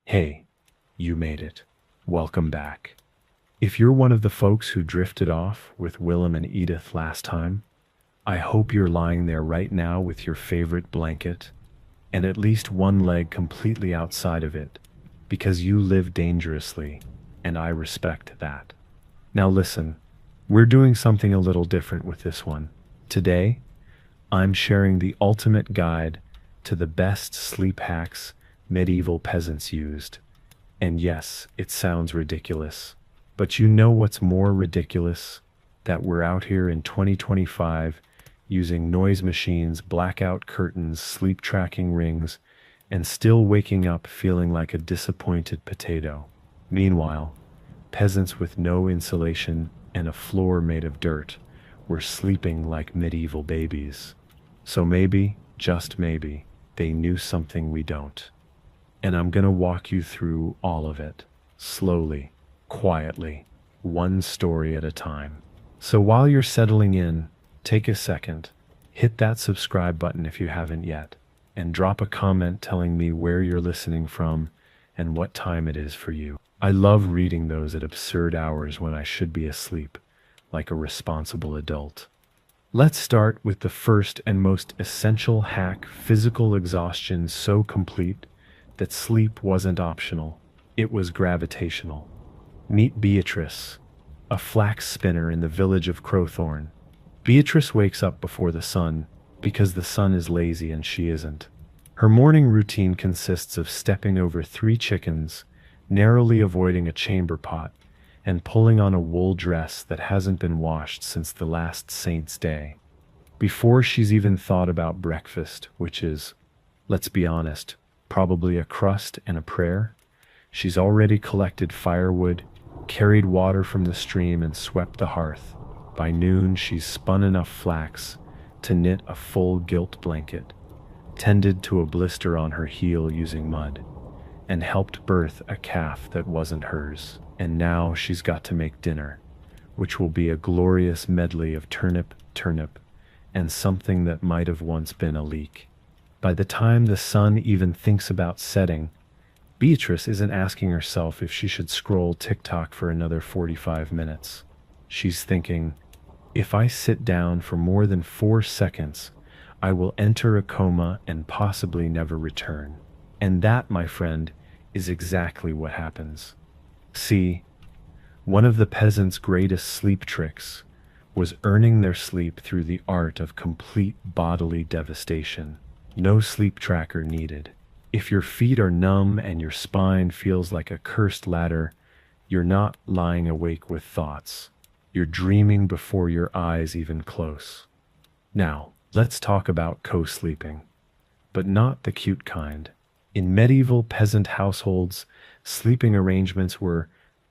Hey, you made it. Welcome back. If you're one of the folks who drifted off with Willem and Edith last time, I hope you're lying there right now with your favorite blanket and at least one leg completely outside of it, because you live dangerously, and I respect that. Now listen, we're doing something a little different with this one. Today, I'm sharing the ultimate guide to the best sleep hacks medieval peasants used. And yes, it sounds ridiculous. But you know what's more ridiculous? That we're out here in 2025 using noise machines, blackout curtains, sleep tracking rings, and still waking up feeling like a disappointed potato. Meanwhile, peasants with no insulation and a floor made of dirt were sleeping like medieval babies. So maybe, just maybe, they knew something we don't. And I'm gonna walk you through all of it, slowly, quietly, one story at a time. So while you're settling in, take a second, hit that subscribe button if you haven't yet, and drop a comment telling me where you're listening from and what time it is for you. I love reading those at absurd hours when I should be asleep, like a responsible adult. Let's start with the first and most essential hack: physical exhaustion so complete that sleep wasn't optional, it was gravitational. Meet Beatrice, a flax spinner in the village of Crowthorne. Beatrice wakes up before the sun because the sun is lazy and she isn't. Her morning routine consists of stepping over 3 chickens, narrowly avoiding a chamber pot, and pulling on a wool dress that hasn't been washed since the last saint's day. Before she's even thought about breakfast, which is, let's be honest, probably a crust and a prayer, she's already collected firewood, carried water from the stream, and swept the hearth. By noon, she's spun enough flax to knit a full gilt blanket, tended to a blister on her heel using mud, and helped birth a calf that wasn't hers. And now she's got to make dinner, which will be a glorious medley of turnip, and something that might have once been a leek. By the time the sun even thinks about setting, Beatrice isn't asking herself if she should scroll TikTok for another 45 minutes. She's thinking, if I sit down for more than 4 seconds, I will enter a coma and possibly never return. And that, my friend, is exactly what happens. See, one of the peasants' greatest sleep tricks was earning their sleep through the art of complete bodily devastation. No sleep tracker needed. If your feet are numb and your spine feels like a cursed ladder, you're not lying awake with thoughts. You're dreaming before your eyes even close. Now, let's talk about co-sleeping, but not the cute kind. In medieval peasant households, sleeping arrangements were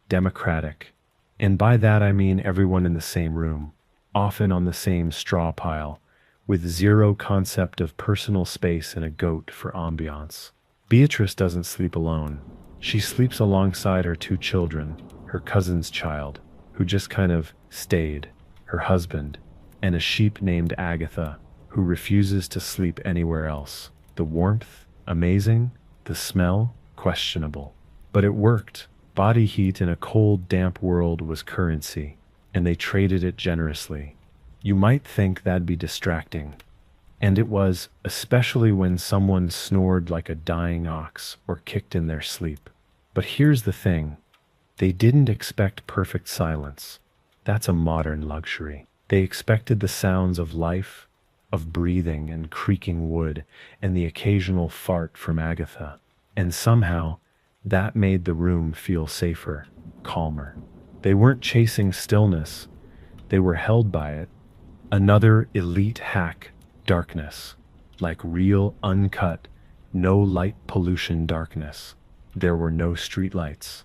democratic, and by that I mean everyone in the same room, often on the same straw pile, with zero concept of personal space and a goat for ambiance. Beatrice doesn't sleep alone. She sleeps alongside her 2 children, her cousin's child, who just kind of stayed, her husband, and a sheep named Agatha, who refuses to sleep anywhere else. The warmth, amazing; the smell, questionable. But it worked. Body heat in a cold, damp world was currency, and they traded it generously. You might think that'd be distracting, and it was, especially when someone snored like a dying ox or kicked in their sleep. But here's the thing: they didn't expect perfect silence. That's a modern luxury. They expected the sounds of life, of breathing and creaking wood, and the occasional fart from Agatha. And somehow, that made the room feel safer, calmer. They weren't chasing stillness, they were held by it. Another elite hack: darkness. Like real, uncut, no light pollution darkness. There were no streetlights,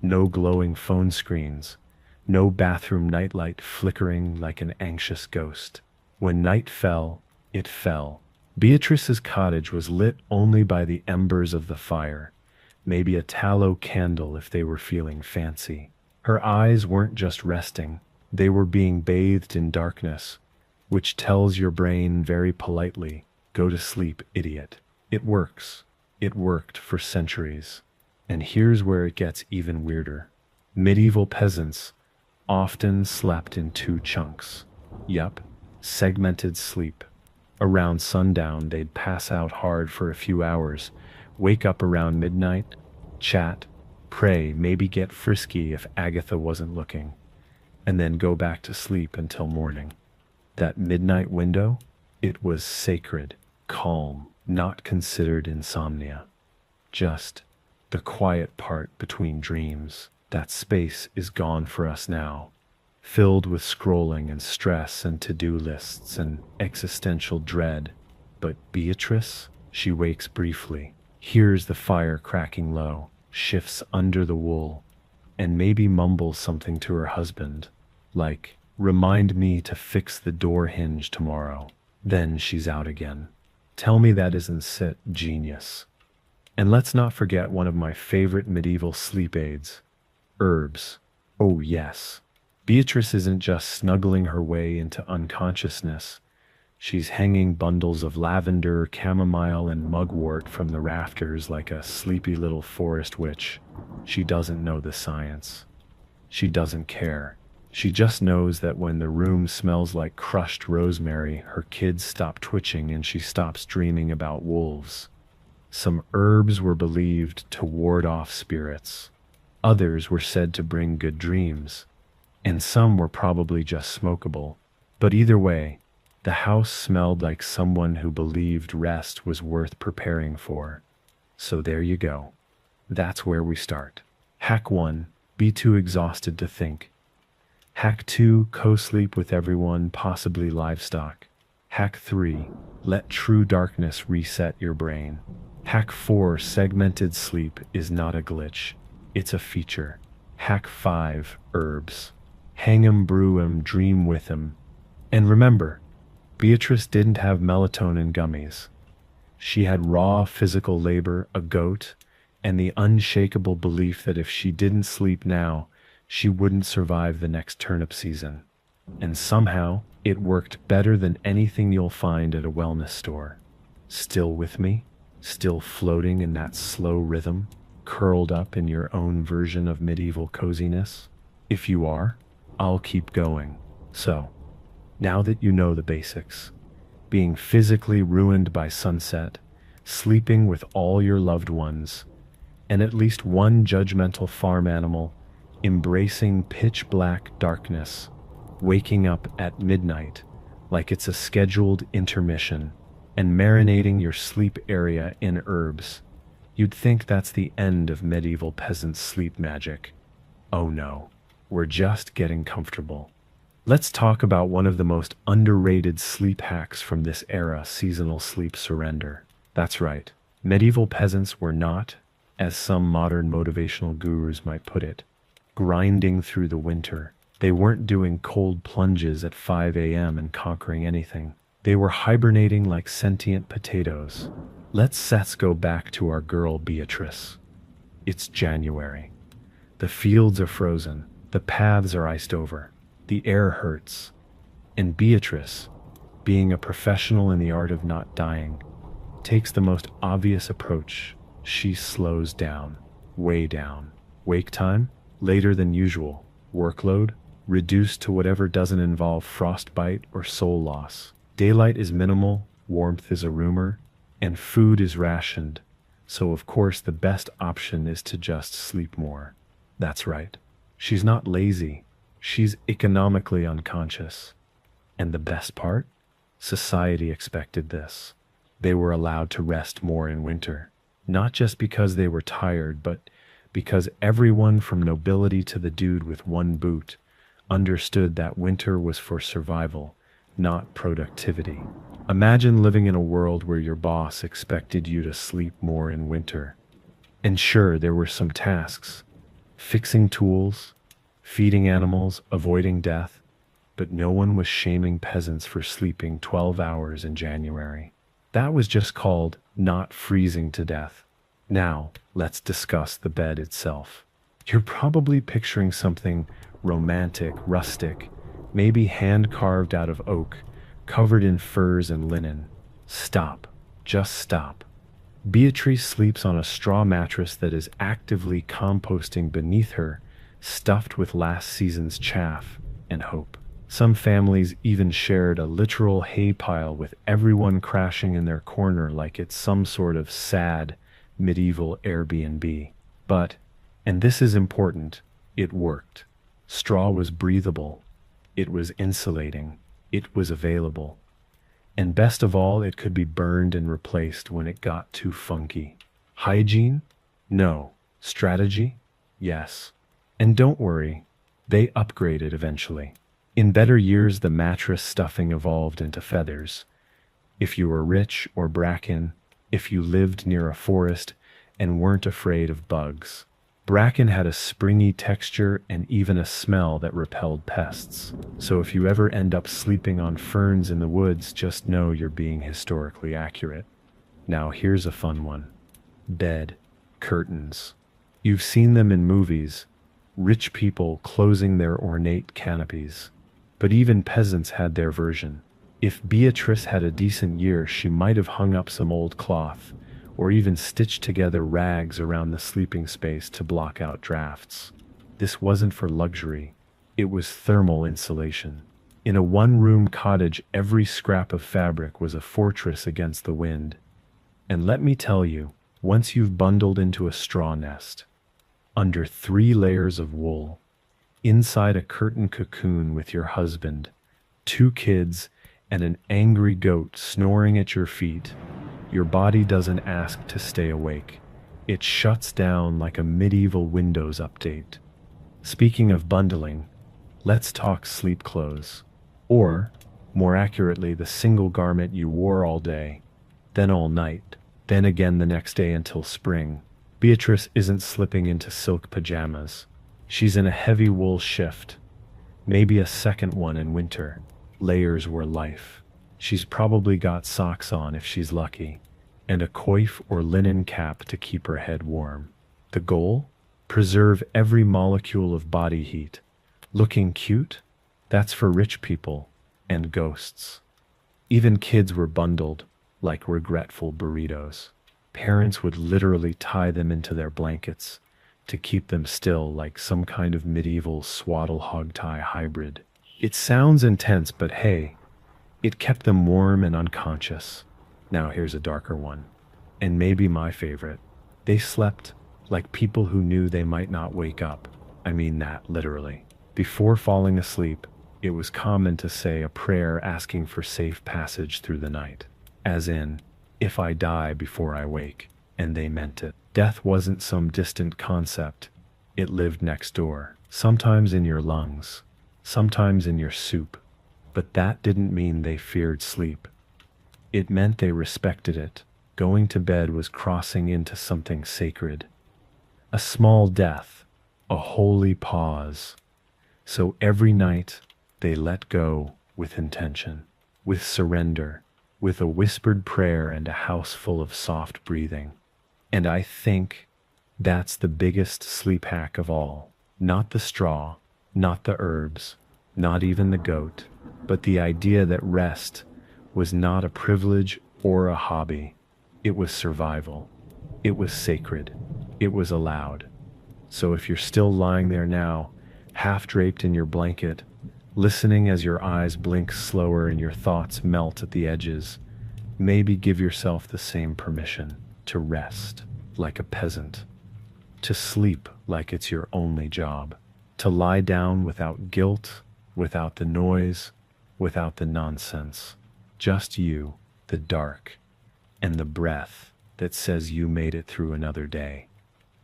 no glowing phone screens, no bathroom nightlight flickering like an anxious ghost. When night fell, it fell. Beatrice's cottage was lit only by the embers of the fire, maybe a tallow candle if they were feeling fancy. Her eyes weren't just resting, they were being bathed in darkness, which tells your brain very politely, go to sleep, idiot. It works. It worked for centuries. And here's where it gets even weirder. Medieval peasants often slept in two chunks. Yup, segmented sleep. Around sundown, they'd pass out hard for a few hours, wake up around midnight, chat, pray, maybe get frisky if Agatha wasn't looking, and then go back to sleep until morning. That midnight window, it was sacred, calm, not considered insomnia. Just the quiet part between dreams. That space is gone for us now, filled with scrolling and stress and to-do lists and existential dread. But Beatrice, she wakes briefly, hears the fire cracking low, shifts under the wool, and maybe mumbles something to her husband, like, "Remind me to fix the door hinge tomorrow." Then she's out again. Tell me that isn't genius. And let's not forget one of my favorite medieval sleep aids, herbs. Oh yes. Beatrice isn't just snuggling her way into unconsciousness. She's hanging bundles of lavender, chamomile, and mugwort from the rafters like a sleepy little forest witch. She doesn't know the science. She doesn't care. She just knows that when the room smells like crushed rosemary, her kids stop twitching and she stops dreaming about wolves. Some herbs were believed to ward off spirits. Others were said to bring good dreams. And some were probably just smokable. But either way, the house smelled like someone who believed rest was worth preparing for. So there you go. That's where we start. Hack 1, be too exhausted to think. Hack 2, co-sleep with everyone, possibly livestock. Hack 3, let true darkness reset your brain. Hack 4, segmented sleep is not a glitch, it's a feature. Hack 5, herbs. Hang 'em, brew 'em, dream with 'em. And remember, Beatrice didn't have melatonin gummies. She had raw physical labor, a goat, and the unshakable belief that if she didn't sleep now, she wouldn't survive the next turnip season. And somehow, it worked better than anything you'll find at a wellness store. Still with me? Still floating in that slow rhythm, curled up in your own version of medieval coziness? If you are, I'll keep going. So, now that you know the basics, being physically ruined by sunset, sleeping with all your loved ones, and at least one judgmental farm animal, embracing pitch black darkness, waking up at midnight like it's a scheduled intermission, and marinating your sleep area in herbs, you'd think that's the end of medieval peasant sleep magic. Oh no, we're just getting comfortable. Let's talk about one of the most underrated sleep hacks from this era, seasonal sleep surrender. That's right, medieval peasants were not, as some modern motivational gurus might put it, grinding through the winter. They weren't doing cold plunges at 5 a.m. and conquering anything. They were hibernating like sentient potatoes. Let's go back to our girl Beatrice. It's January. The fields are frozen. The paths are iced over. The air hurts. And Beatrice, being a professional in the art of not dying, takes the most obvious approach. She slows down, way down. Wake time? Later than usual. Workload? Reduced to whatever doesn't involve frostbite or soul loss. Daylight is minimal, warmth is a rumor, and food is rationed, so of course the best option is to just sleep more. That's right. She's not lazy. She's economically unconscious. And the best part? Society expected this. They were allowed to rest more in winter. Not just because they were tired, but because everyone from nobility to the dude with one boot understood that winter was for survival, not productivity. Imagine living in a world where your boss expected you to sleep more in winter. And sure, there were some tasks, fixing tools, feeding animals, avoiding death, but no one was shaming peasants for sleeping 12 hours in January. That was just called not freezing to death. Now, let's discuss the bed itself. You're probably picturing something romantic, rustic, maybe hand-carved out of oak, covered in furs and linen. Stop. Just stop. Beatrice sleeps on a straw mattress that is actively composting beneath her, stuffed with last season's chaff and hope. Some families even shared a literal hay pile with everyone crashing in their corner like it's some sort of sad medieval Airbnb. But, and this is important, it worked. Straw was breathable, it was insulating, it was available. And best of all, it could be burned and replaced when it got too funky. Hygiene? No. Strategy? Yes. And don't worry, they upgraded eventually. In better years, the mattress stuffing evolved into feathers. If you were rich or bracken, if you lived near a forest and weren't afraid of bugs. Bracken had a springy texture and even a smell that repelled pests. So if you ever end up sleeping on ferns in the woods, just know you're being historically accurate. Now here's a fun one. Bed curtains. You've seen them in movies, rich people closing their ornate canopies. But even peasants had their version. If Beatrice had a decent year, she might have hung up some old cloth, or even stitched together rags around the sleeping space to block out drafts. This wasn't for luxury, it was thermal insulation. In a one-room cottage, every scrap of fabric was a fortress against the wind. And let me tell you, once you've bundled into a straw nest, under 3 layers of wool, inside a curtain cocoon with your husband, 2 kids, and an angry goat snoring at your feet, your body doesn't ask to stay awake. It shuts down like a medieval Windows update. Speaking of bundling, let's talk sleep clothes. Or, more accurately, the single garment you wore all day, then all night, then again the next day until spring. Beatrice isn't slipping into silk pajamas. She's in a heavy wool shift, maybe a second one in winter. Layers were life. She's probably got socks on if she's lucky, and a coif or linen cap to keep her head warm. The goal? Preserve every molecule of body heat. Looking cute? That's for rich people and ghosts. Even kids were bundled, like regretful burritos. Parents would literally tie them into their blankets to keep them still, like some kind of medieval swaddle hog-tie hybrid. It sounds intense, but hey, it kept them warm and unconscious. Now here's a darker one, and maybe my favorite. They slept like people who knew they might not wake up. I mean that literally. Before falling asleep, it was common to say a prayer asking for safe passage through the night. As in, if I die before I wake, and they meant it. Death wasn't some distant concept. It lived next door, sometimes in your lungs, sometimes in your soup. But that didn't mean they feared sleep. It meant they respected it. Going to bed was crossing into something sacred. A small death, a holy pause. So every night, they let go with intention, with surrender, with a whispered prayer and a house full of soft breathing. And I think that's the biggest sleep hack of all. Not the straw, not the herbs, not even the goat, but the idea that rest was not a privilege or a hobby. It was survival. It was sacred. It was allowed. So if you're still lying there now, half draped in your blanket, listening as your eyes blink slower and your thoughts melt at the edges, maybe give yourself the same permission to rest like a peasant, to sleep like it's your only job, to lie down without guilt, without the noise, without the nonsense. Just you, the dark, and the breath that says you made it through another day.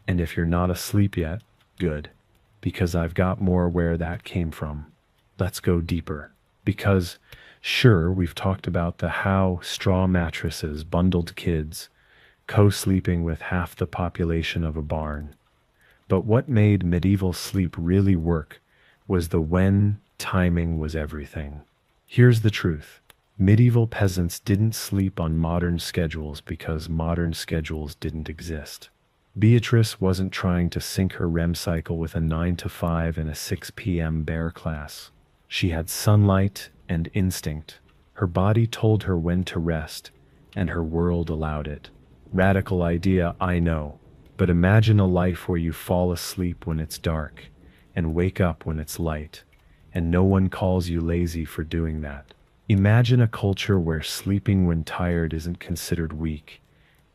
And if you're not asleep yet, good, because I've got more where that came from. Let's go deeper. Because, sure, we've talked about the how straw mattresses bundled kids, co-sleeping with half the population of a barn. But what made medieval sleep really work was the when timing was everything. Here's the truth. Medieval peasants didn't sleep on modern schedules because modern schedules didn't exist. Beatrice wasn't trying to sync her REM cycle with a 9 to 5 and a 6 p.m. bear class. She had sunlight and instinct. Her body told her when to rest, and her world allowed it. Radical idea, I know. But imagine a life where you fall asleep when it's dark and wake up when it's light, and no one calls you lazy for doing that. Imagine a culture where sleeping when tired isn't considered weak.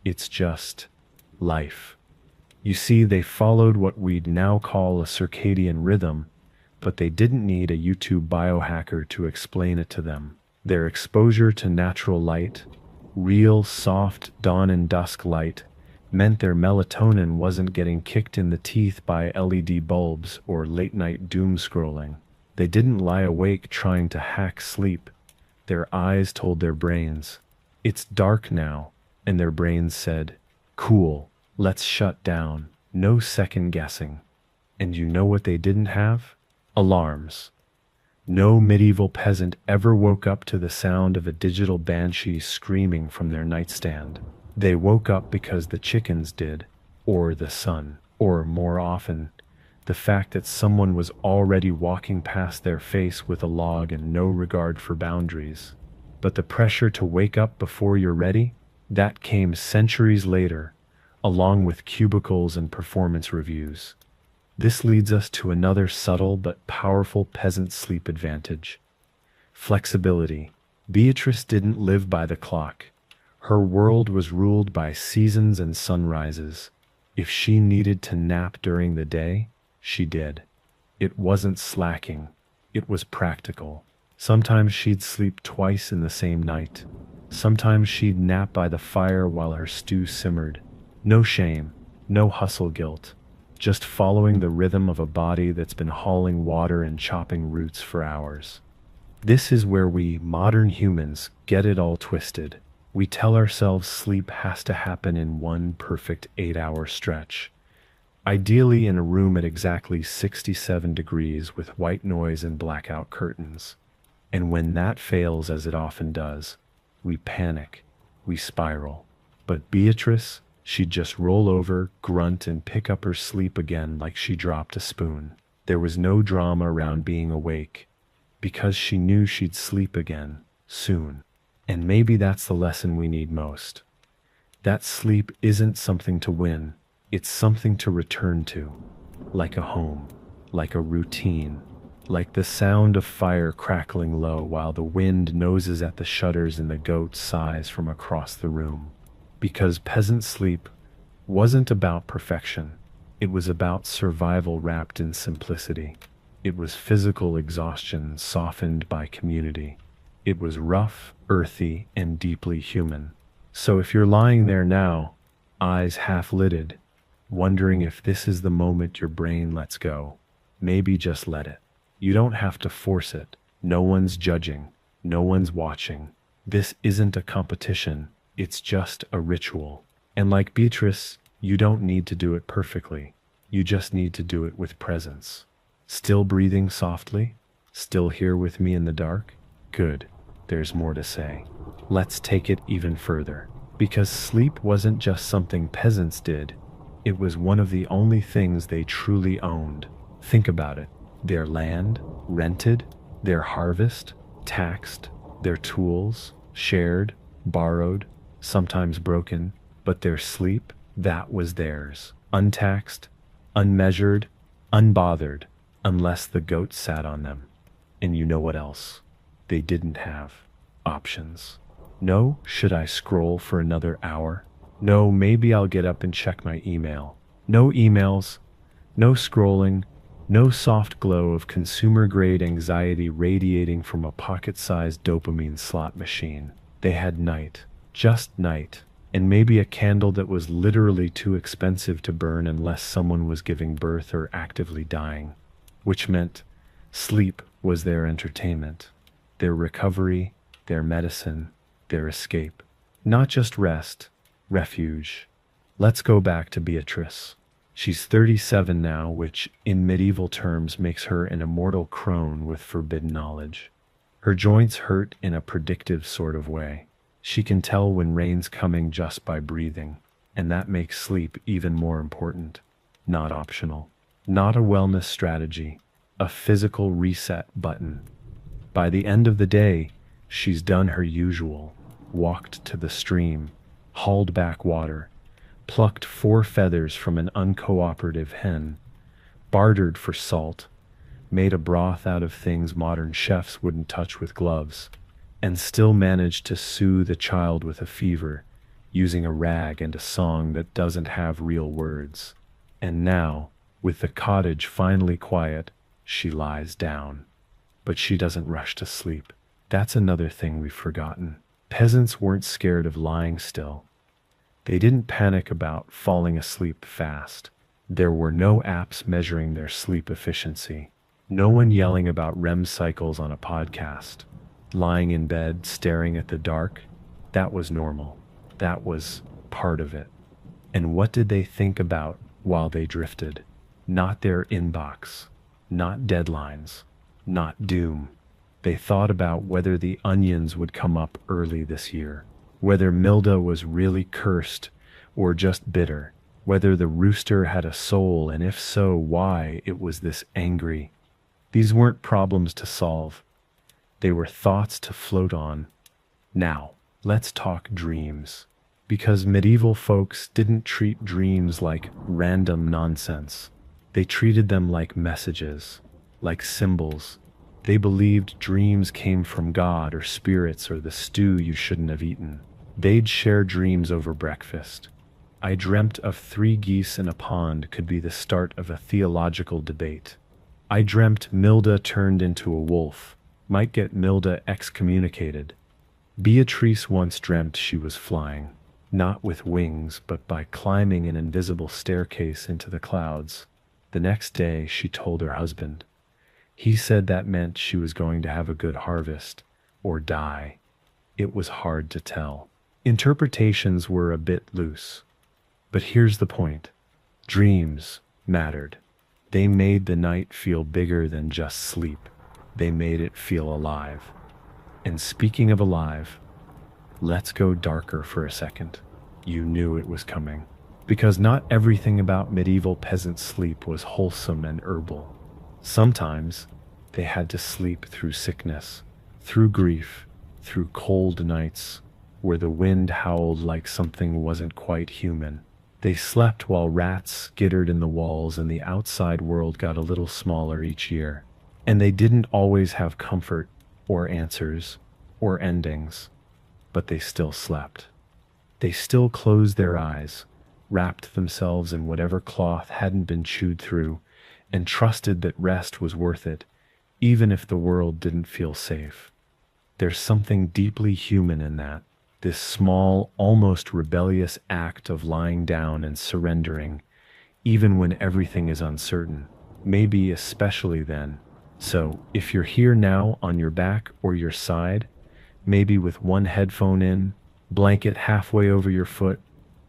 It's just life. You see, they followed what we'd now call a circadian rhythm, but they didn't need a YouTube biohacker to explain it to them. Their exposure to natural light, real soft dawn and dusk light, meant their melatonin wasn't getting kicked in the teeth by LED bulbs or late-night doom scrolling. They didn't lie awake trying to hack sleep. Their eyes told their brains, "It's dark now," and their brains said, "Cool, let's shut down." No second guessing. And you know what they didn't have? Alarms. No medieval peasant ever woke up to the sound of a digital banshee screaming from their nightstand. They woke up because the chickens did, or the sun, or more often, the fact that someone was already walking past their face with a log and no regard for boundaries. But the pressure to wake up before you're ready, that came centuries later, along with cubicles and performance reviews. This leads us to another subtle but powerful peasant sleep advantage: flexibility. Beatrice didn't live by the clock. Her world was ruled by seasons and sunrises. If she needed to nap during the day, she did. It wasn't slacking, it was practical. Sometimes she'd sleep twice in the same night. Sometimes she'd nap by the fire while her stew simmered. No shame, no hustle guilt. Just following the rhythm of a body that's been hauling water and chopping roots for hours. This is where we, modern humans, get it all twisted. We tell ourselves sleep has to happen in one perfect 8-hour stretch. Ideally in a room at exactly 67 degrees with white noise and blackout curtains. And when that fails, as it often does, we panic, we spiral. But Beatrice, she'd just roll over, grunt, and pick up her sleep again like she dropped a spoon. There was no drama around being awake, because she knew she'd sleep again, soon. And maybe that's the lesson we need most. That sleep isn't something to win, it's something to return to. Like a home, like a routine, like the sound of fire crackling low while the wind noses at the shutters and the goat sighs from across the room. Because peasant sleep wasn't about perfection. It was about survival wrapped in simplicity. It was physical exhaustion softened by community. It was rough, earthy, and deeply human. So if you're lying there now, eyes half-lidded, wondering if this is the moment your brain lets go, maybe just let it. You don't have to force it. No one's judging. No one's watching. This isn't a competition. It's just a ritual. And like Beatrice, you don't need to do it perfectly. You just need to do it with presence. Still breathing softly? Still here with me in the dark? Good. There's more to say. Let's take it even further. Because sleep wasn't just something peasants did. It was one of the only things they truly owned. Think about it. Their land, rented, their harvest, taxed, their tools, shared, borrowed, sometimes broken, but their sleep, that was theirs. Untaxed, unmeasured, unbothered, unless the goat sat on them. And you know what else? They didn't have options. No, should I scroll for another hour? No, maybe I'll get up and check my email. No emails, no scrolling, no soft glow of consumer-grade anxiety radiating from a pocket-sized dopamine slot machine. They had night. Just night, and maybe a candle that was literally too expensive to burn unless someone was giving birth or actively dying, which meant sleep was their entertainment, their recovery, their medicine, their escape. Not just rest, refuge. Let's go back to Beatrice. She's 37 now, which in medieval terms makes her an immortal crone with forbidden knowledge. Her joints hurt in a predictive sort of way. She can tell when rain's coming just by breathing, and that makes sleep even more important. Not optional. Not a wellness strategy. A physical reset button. By the end of the day, she's done her usual. Walked to the stream, hauled back water, plucked 4 feathers from an uncooperative hen, bartered for salt, made a broth out of things modern chefs wouldn't touch with gloves, and still managed to soothe a child with a fever, using a rag and a song that doesn't have real words. And now, with the cottage finally quiet, she lies down. But she doesn't rush to sleep. That's another thing we've forgotten. Peasants weren't scared of lying still. They didn't panic about falling asleep fast. There were no apps measuring their sleep efficiency. No one yelling about REM cycles on a podcast. Lying in bed, staring at the dark, that was normal. That was part of it. And what did they think about while they drifted? Not their inbox, not deadlines, not doom. They thought about whether the onions would come up early this year, whether Milda was really cursed or just bitter, whether the rooster had a soul, and if so, why it was this angry. These weren't problems to solve. They were thoughts to float on. Now, let's talk dreams. Because medieval folks didn't treat dreams like random nonsense. They treated them like messages, like symbols. They believed dreams came from God or spirits or the stew you shouldn't have eaten. They'd share dreams over breakfast. I dreamt of 3 geese in a pond could be the start of a theological debate. I dreamt Milda turned into a wolf, might get Milda excommunicated. Beatrice once dreamt she was flying, not with wings, but by climbing an invisible staircase into the clouds. The next day, she told her husband. He said that meant she was going to have a good harvest, or die. It was hard to tell. Interpretations were a bit loose. But here's the point. Dreams mattered. They made the night feel bigger than just sleep. They made it feel alive. And speaking of alive, let's go darker for a second. You knew it was coming. Because not everything about medieval peasant sleep was wholesome and herbal. Sometimes they had to sleep through sickness, through grief, through cold nights where the wind howled like something wasn't quite human. They slept while rats skittered in the walls and the outside world got a little smaller each year. And they didn't always have comfort or answers or endings, but they still slept. They still closed their eyes, wrapped themselves in whatever cloth hadn't been chewed through, and trusted that rest was worth it, even if the world didn't feel safe. There's something deeply human in that, this small, almost rebellious act of lying down and surrendering, even when everything is uncertain, maybe especially then. So, if you're here now on your back or your side, maybe with one headphone in, blanket halfway over your foot,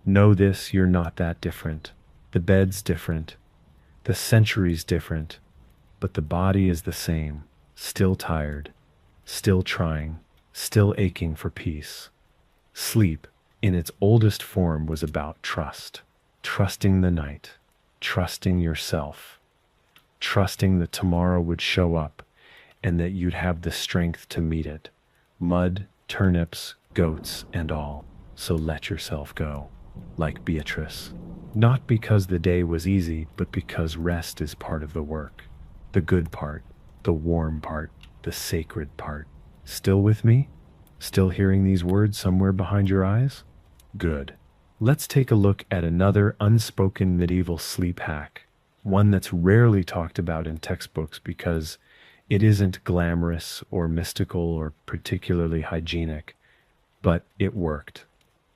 know this, you're not that different. The bed's different. The century's different. But the body is the same, still tired, still trying, still aching for peace. Sleep, in its oldest form, was about trust. Trusting the night. Trusting yourself. Trusting that tomorrow would show up and that you'd have the strength to meet it. Mud, turnips, goats, and all. So let yourself go. Like Beatrice. Not because the day was easy, but because rest is part of the work. The good part, the warm part, the sacred part. Still with me? Still hearing these words somewhere behind your eyes? Good. Let's take a look at another unspoken medieval sleep hack. One that's rarely talked about in textbooks because it isn't glamorous or mystical or particularly hygienic, but it worked.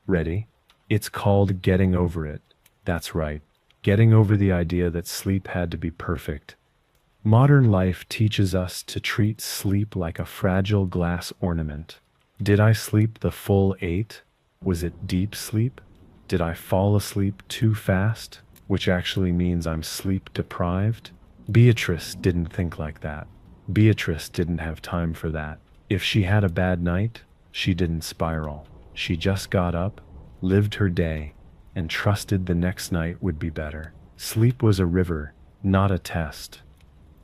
Ready? It's called getting over it. That's right, getting over the idea that sleep had to be perfect. Modern life teaches us to treat sleep like a fragile glass ornament. Did I sleep the full 8? Was it deep sleep? Did I fall asleep too fast, which actually means I'm sleep deprived? Beatrice didn't think like that. Beatrice didn't have time for that. If she had a bad night, she didn't spiral. She just got up, lived her day, and trusted the next night would be better. Sleep was a river, not a test.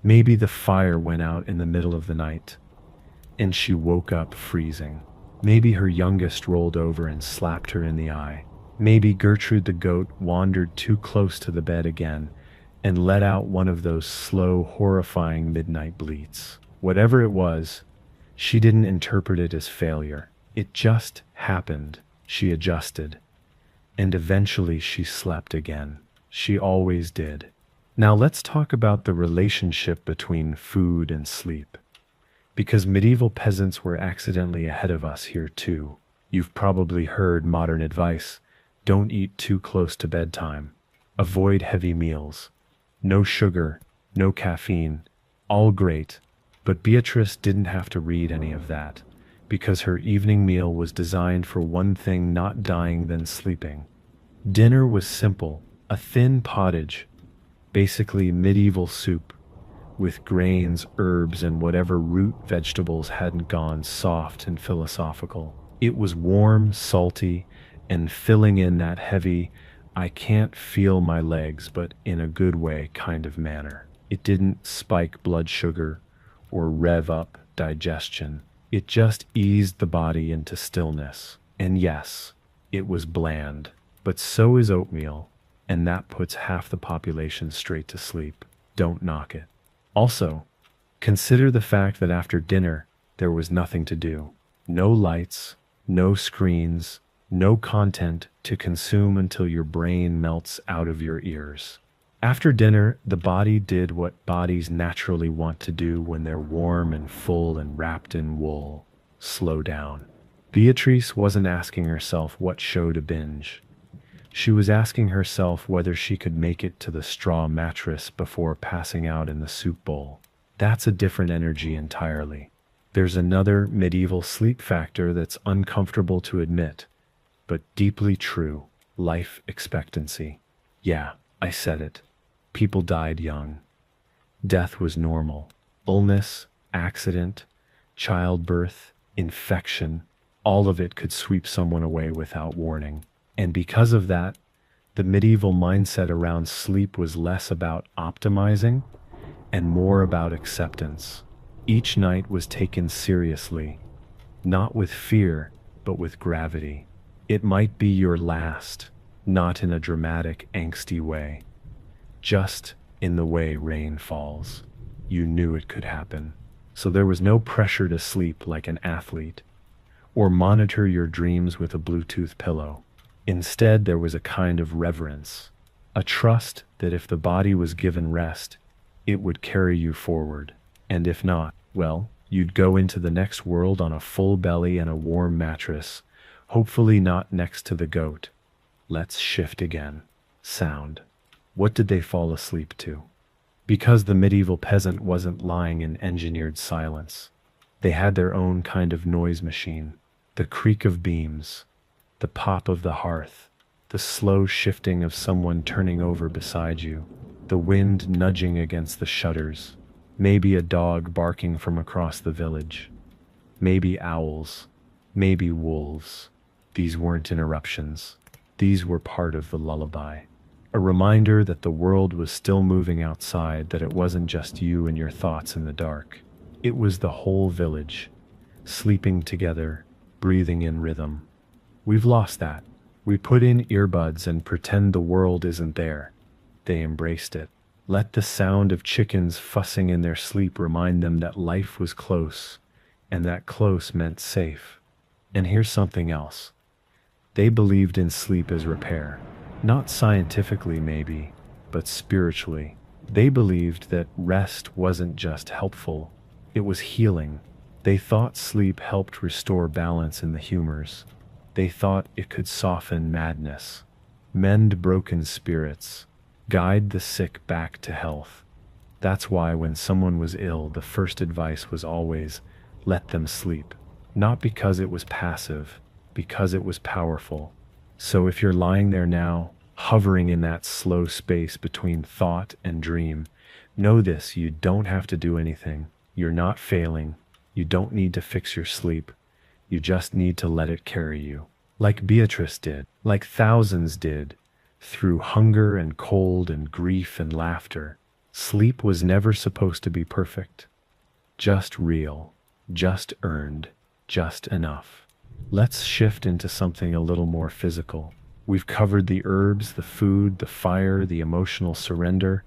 Maybe the fire went out in the middle of the night, and she woke up freezing. Maybe her youngest rolled over and slapped her in the eye. Maybe Gertrude the goat wandered too close to the bed again and let out one of those slow, horrifying midnight bleats. Whatever it was, she didn't interpret it as failure. It just happened. She adjusted. And eventually she slept again. She always did. Now let's talk about the relationship between food and sleep. Because medieval peasants were accidentally ahead of us here too. You've probably heard modern advice. Don't eat too close to bedtime. Avoid heavy meals. No sugar, no caffeine. All great. But Beatrice didn't have to read any of that, because her evening meal was designed for one thing: not dying then sleeping. Dinner was simple, a thin pottage, basically medieval soup, with grains, herbs, and whatever root vegetables hadn't gone soft and philosophical. It was warm, salty, and filling in that heavy, I can't feel my legs, but in a good way kind of manner. It didn't spike blood sugar or rev up digestion. It just eased the body into stillness. And yes, it was bland, but so is oatmeal, and that puts half the population straight to sleep. Don't knock it. Also, consider the fact that after dinner, there was nothing to do. No lights, no screens, no content to consume until your brain melts out of your ears. After dinner, the body did what bodies naturally want to do when they're warm and full and wrapped in wool: slow down. Beatrice wasn't asking herself what show to binge. She was asking herself whether she could make it to the straw mattress before passing out in the soup bowl. That's a different energy entirely. There's another medieval sleep factor that's uncomfortable to admit, but deeply true: life expectancy. Yeah, I said it. People died young. Death was normal. Illness, accident, childbirth, infection, all of it could sweep someone away without warning. And because of that, the medieval mindset around sleep was less about optimizing and more about acceptance. Each night was taken seriously, not with fear, but with gravity. It might be your last, not in a dramatic, angsty way, just in the way rain falls. You knew it could happen. So there was no pressure to sleep like an athlete, or monitor your dreams with a Bluetooth pillow. Instead, there was a kind of reverence, a trust that if the body was given rest, it would carry you forward. And if not, well, you'd go into the next world on a full belly and a warm mattress, hopefully not next to the goat. Let's shift again. Sound. What did they fall asleep to? Because the medieval peasant wasn't lying in engineered silence. They had their own kind of noise machine. The creak of beams, the pop of the hearth, the slow shifting of someone turning over beside you, the wind nudging against the shutters, maybe a dog barking from across the village, maybe owls, maybe wolves. These weren't interruptions. These were part of the lullaby. A reminder that the world was still moving outside, that it wasn't just you and your thoughts in the dark. It was the whole village, sleeping together, breathing in rhythm. We've lost that. We put in earbuds and pretend the world isn't there. They embraced it. Let the sound of chickens fussing in their sleep remind them that life was close, and that close meant safe. And here's something else. They believed in sleep as repair. Not scientifically maybe, but spiritually. They believed that rest wasn't just helpful, it was healing. They thought sleep helped restore balance in the humors. They thought it could soften madness, mend broken spirits, guide the sick back to health. That's why when someone was ill, the first advice was always, let them sleep. Not because it was passive, because it was powerful. So if you're lying there now, hovering in that slow space between thought and dream, know this: you don't have to do anything. You're not failing. You don't need to fix your sleep. You just need to let it carry you. Like Beatrice did, like thousands did, through hunger and cold and grief and laughter. Sleep was never supposed to be perfect. Just real, just earned, just enough. Let's shift into something a little more physical. We've covered the herbs, the food, the fire, the emotional surrender,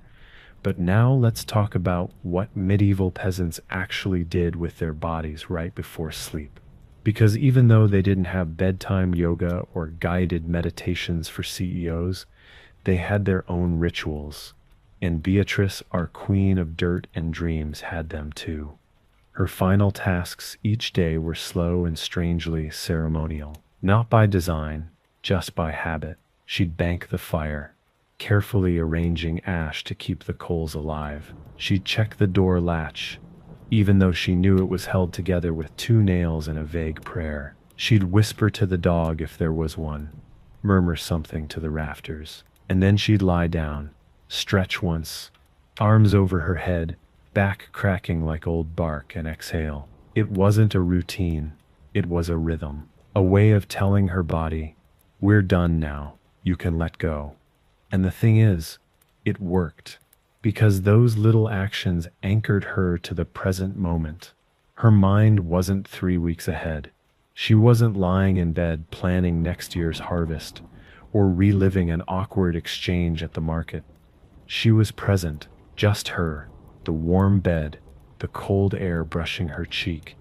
but now let's talk about what medieval peasants actually did with their bodies right before sleep. Because even though they didn't have bedtime yoga or guided meditations for CEOs, they had their own rituals. And Beatrice, our queen of dirt and dreams, had them too. Her final tasks each day were slow and strangely ceremonial. Not by design, just by habit. She'd bank the fire, carefully arranging ash to keep the coals alive. She'd check the door latch, even though she knew it was held together with two nails and a vague prayer. She'd whisper to the dog if there was one, murmur something to the rafters, and then she'd lie down, stretch once, arms over her head, back cracking like old bark, and exhale. It wasn't a routine, it was a rhythm, a way of telling her body, we're done now, you can let go. And the thing is, it worked, because those little actions anchored her to the present moment. Her mind wasn't 3 weeks ahead. She wasn't lying in bed planning next year's harvest or reliving an awkward exchange at the market. She was present, just her, the warm bed, the cold air brushing her cheek,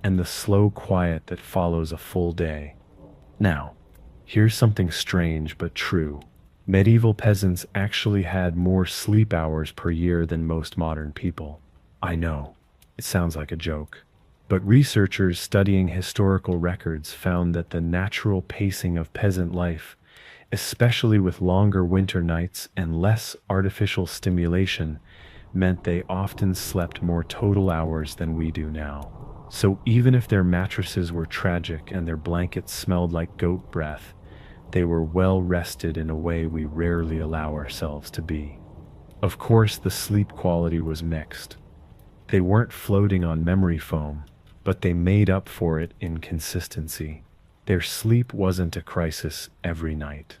and the slow quiet that follows a full day. Now, here's something strange but true. Medieval peasants actually had more sleep hours per year than most modern people. I know, it sounds like a joke. But researchers studying historical records found that the natural pacing of peasant life, especially with longer winter nights and less artificial stimulation, meant they often slept more total hours than we do now. So even if their mattresses were tragic and their blankets smelled like goat breath, they were well rested in a way we rarely allow ourselves to be. Of course, the sleep quality was mixed. They weren't floating on memory foam, but they made up for it in consistency. Their sleep wasn't a crisis every night.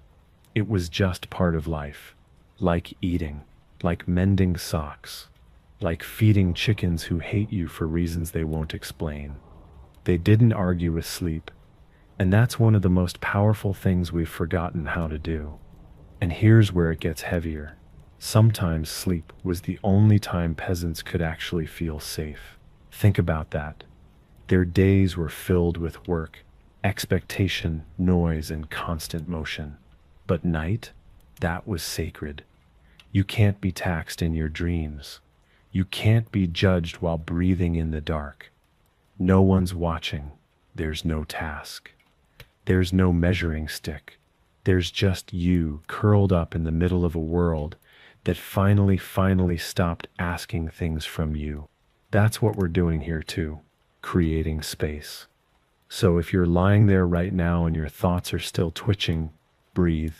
It was just part of life, like eating, like mending socks, like feeding chickens who hate you for reasons they won't explain. They didn't argue with sleep, and that's one of the most powerful things we've forgotten how to do. And here's where it gets heavier. Sometimes sleep was the only time peasants could actually feel safe. Think about that. Their days were filled with work, expectation, noise, and constant motion. But night, that was sacred. You can't be taxed in your dreams. You can't be judged while breathing in the dark. No one's watching. There's no task. There's no measuring stick. There's just you curled up in the middle of a world that finally stopped asking things from you. That's what we're doing here too, creating space. So if you're lying there right now and your thoughts are still twitching, breathe.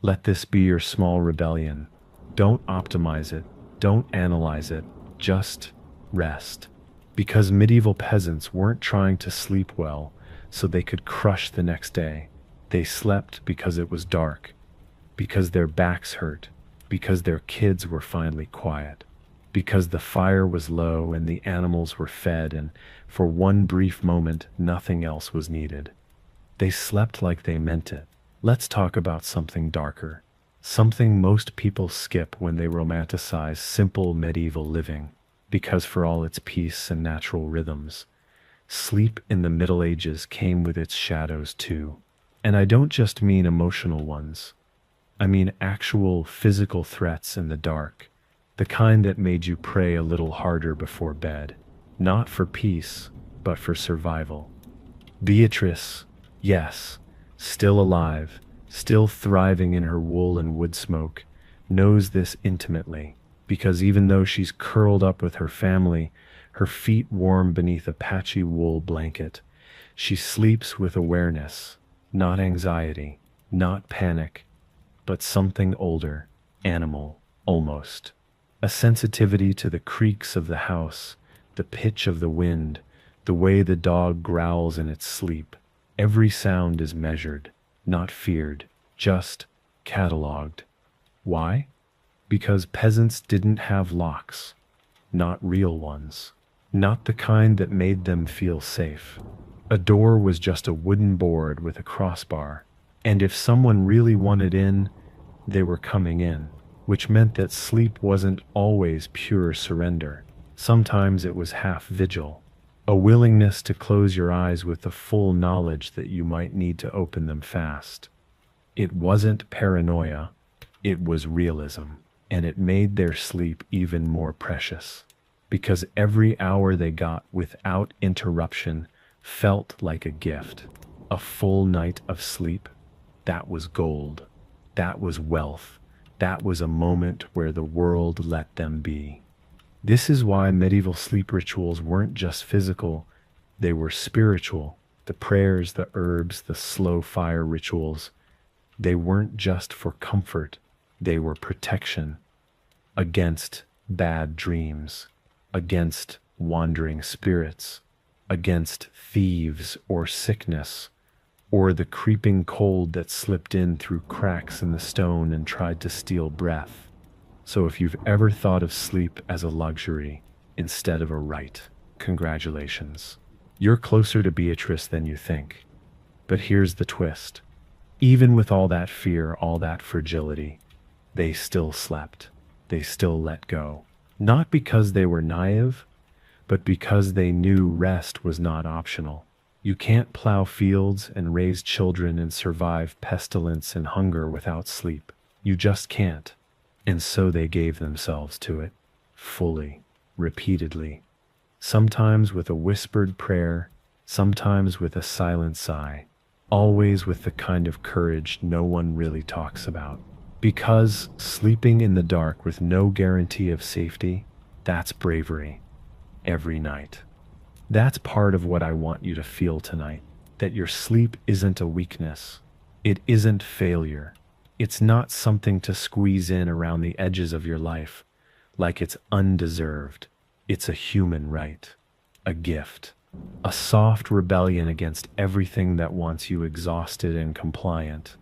Let this be your small rebellion. Don't optimize it. Don't analyze it. Just rest. Because medieval peasants weren't trying to sleep well so they could crush the next day. They slept because it was dark, because their backs hurt, because their kids were finally quiet, because the fire was low and the animals were fed, and for one brief moment nothing else was needed. They slept like they meant it. Let's talk about something darker, something most people skip when they romanticize simple medieval living, because for all its peace and natural rhythms, sleep in the Middle Ages came with its shadows too. And I don't just mean emotional ones. I mean actual physical threats in the dark, the kind that made you pray a little harder before bed, not for peace, but for survival. Beatrice, yes, still alive, still thriving in her wool and wood smoke, knows this intimately, because even though she's curled up with her family, her feet warm beneath a patchy wool blanket, she sleeps with awareness, not anxiety, not panic, but something older, animal, almost. A sensitivity to the creaks of the house, the pitch of the wind, the way the dog growls in its sleep. Every sound is measured, not feared, just catalogued. Why? Because peasants didn't have locks, not real ones, not the kind that made them feel safe, A door was just a wooden board with a crossbar, and if someone really wanted in, they were coming in, which meant that sleep wasn't always pure surrender. Sometimes it was half vigil, a willingness to close your eyes with the full knowledge that you might need to open them fast. It wasn't paranoia, it was realism, and it made their sleep even more precious, because every hour they got without interruption felt like a gift. A full night of sleep, that was gold, that was wealth, that was a moment where the world let them be. This is why medieval sleep rituals weren't just physical, they were spiritual. The prayers, the herbs, the slow fire rituals, they weren't just for comfort, they were protection against bad dreams, against wandering spirits, against thieves or sickness, or the creeping cold that slipped in through cracks in the stone and tried to steal breath. So if you've ever thought of sleep as a luxury instead of a right, congratulations. You're closer to Beatrice than you think. But here's the twist. Even with all that fear, all that fragility, they still slept. They still let go. Not because they were naive, but because they knew rest was not optional. You can't plow fields and raise children and survive pestilence and hunger without sleep. You just can't. And so they gave themselves to it, fully, repeatedly. Sometimes with a whispered prayer, sometimes with a silent sigh, always with the kind of courage no one really talks about. Because sleeping in the dark with no guarantee of safety, that's bravery. Every night. That's part of what I want you to feel tonight, that your sleep isn't a weakness. It isn't failure. It's not something to squeeze in around the edges of your life, like it's undeserved. It's a human right, a gift, a soft rebellion against everything that wants you exhausted and compliant.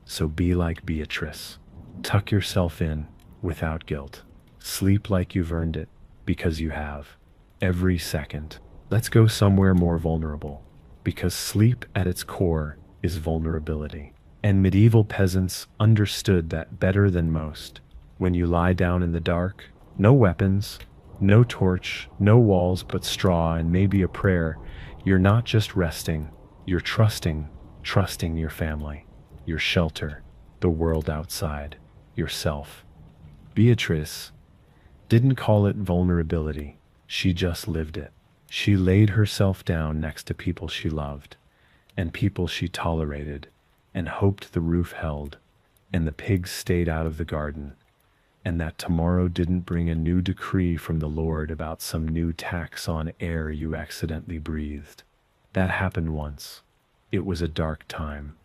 So be like Beatrice. Tuck yourself in without guilt. Sleep like you've earned it, because you have. Every second. Let's go somewhere more vulnerable, because sleep at its core is vulnerability. And medieval peasants understood that better than most. When you lie down in the dark, no weapons, no torch, no walls but straw and maybe a prayer, you're not just resting, you're trusting your family, your shelter, the world outside, yourself. Beatrice didn't call it vulnerability, she just lived it. She laid herself down next to people she loved, and people she tolerated, and hoped the roof held, and the pigs stayed out of the garden, and that tomorrow didn't bring a new decree from the Lord about some new tax on air you accidentally breathed. That happened once. It was a dark time.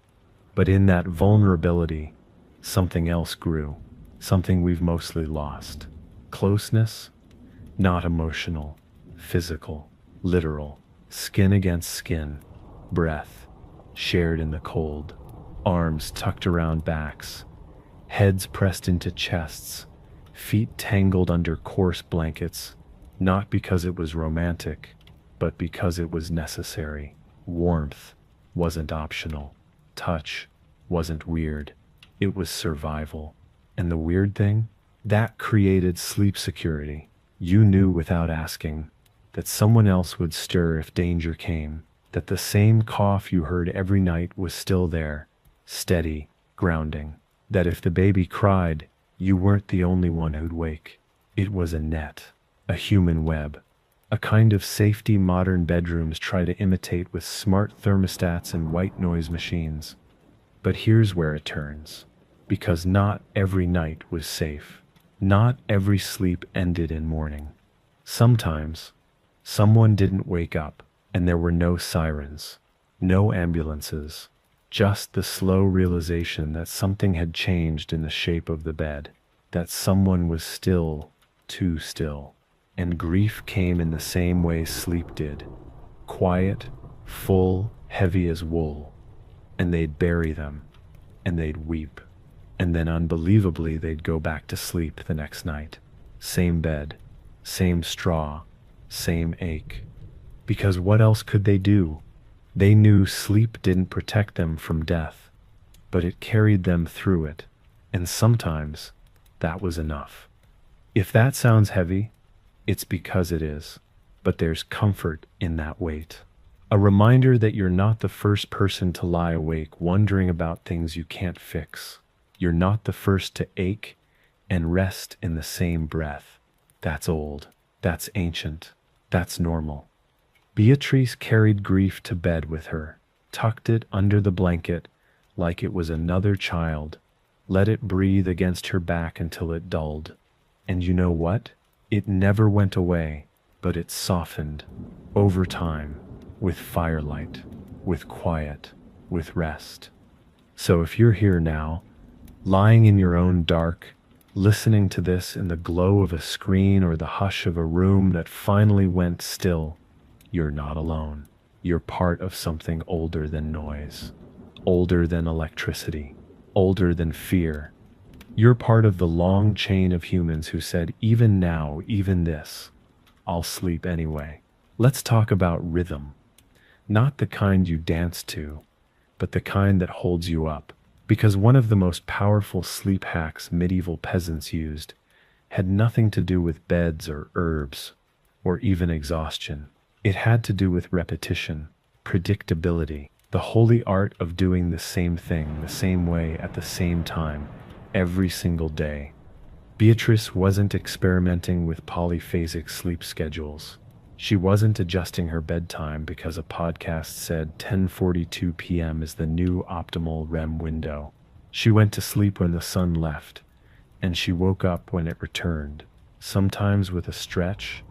But in that vulnerability, something else grew, something we've mostly lost. Closeness, not emotional, physical, literal, skin against skin, breath, shared in the cold, arms tucked around backs, heads pressed into chests, feet tangled under coarse blankets, not because it was romantic, but because it was necessary. Warmth wasn't optional. Touch wasn't weird. It was survival. And the weird thing? That created sleep security. You knew without asking that someone else would stir if danger came, that the same cough you heard every night was still there, steady, grounding, that if the baby cried, you weren't the only one who'd wake. It was a net, a human web, a kind of safety modern bedrooms try to imitate with smart thermostats and white noise machines. But here's where it turns, because not every night was safe. Not every sleep ended in morning. Sometimes, someone didn't wake up, and there were no sirens, no ambulances, just the slow realization that something had changed in the shape of the bed, that someone was still, too still. And grief came in the same way sleep did, quiet, full, heavy as wool. And they'd bury them, and they'd weep, and then unbelievably they'd go back to sleep the next night. Same bed, same straw, same ache. Because what else could they do? They knew sleep didn't protect them from death, but it carried them through it, and sometimes that was enough. If that sounds heavy, it's because it is, but there's comfort in that weight. A reminder that you're not the first person to lie awake wondering about things you can't fix. You're not the first to ache and rest in the same breath. That's old. That's ancient. That's normal. Beatrice carried grief to bed with her, tucked it under the blanket like it was another child, let it breathe against her back until it dulled. And you know what? It never went away, but it softened over time, with firelight, with quiet, with rest. So if you're here now, lying in your own dark, listening to this in the glow of a screen or the hush of a room that finally went still, you're not alone. You're part of something older than noise, older than electricity, older than fear. You're part of the long chain of humans who said, even now, even this, I'll sleep anyway. Let's talk about rhythm. Not the kind you dance to, but the kind that holds you up. Because one of the most powerful sleep hacks medieval peasants used had nothing to do with beds or herbs, or even exhaustion. It had to do with repetition, predictability, the holy art of doing the same thing the same way at the same time, every single day. Beatrice wasn't experimenting with polyphasic sleep schedules. She wasn't adjusting her bedtime because a podcast said 10:42 p.m. is the new optimal REM window. She went to sleep when the sun left, and she woke up when it returned, sometimes with a stretch,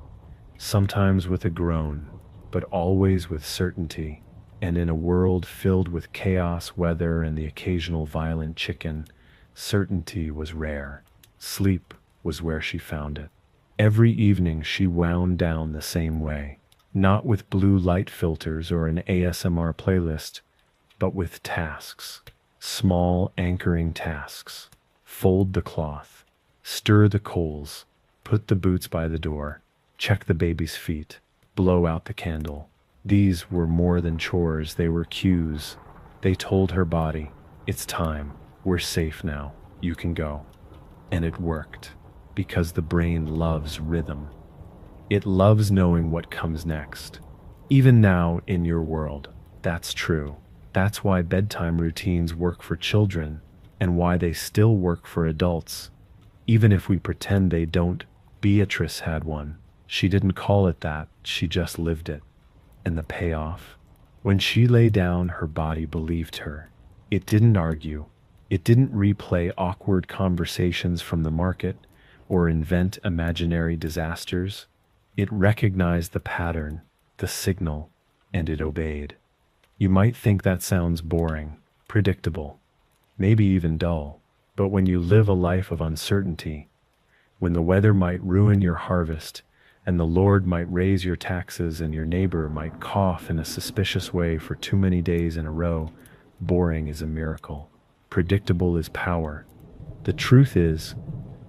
sometimes with a groan, but always with certainty. And in a world filled with chaos, weather, and the occasional violent chicken, certainty was rare. Sleep was where she found it. Every evening she wound down the same way, not with blue light filters or an ASMR playlist, but with tasks, small anchoring tasks. Fold the cloth, stir the coals, put the boots by the door, check the baby's feet, blow out the candle. These were more than chores, they were cues. They told her body, it's time, we're safe now, you can go. And it worked. Because the brain loves rhythm. It loves knowing what comes next. Even now in your world, that's true. That's why bedtime routines work for children and why they still work for adults. Even if we pretend they don't, Beatrice had one. She didn't call it that, she just lived it. And the payoff? When she lay down, her body believed her. It didn't argue. It didn't replay awkward conversations from the market or invent imaginary disasters. It recognized the pattern, the signal, and it obeyed. You might think that sounds boring, predictable, maybe even dull, but when you live a life of uncertainty, when the weather might ruin your harvest, and the Lord might raise your taxes and your neighbor might cough in a suspicious way for too many days in a row, boring is a miracle. Predictable is power. The truth is,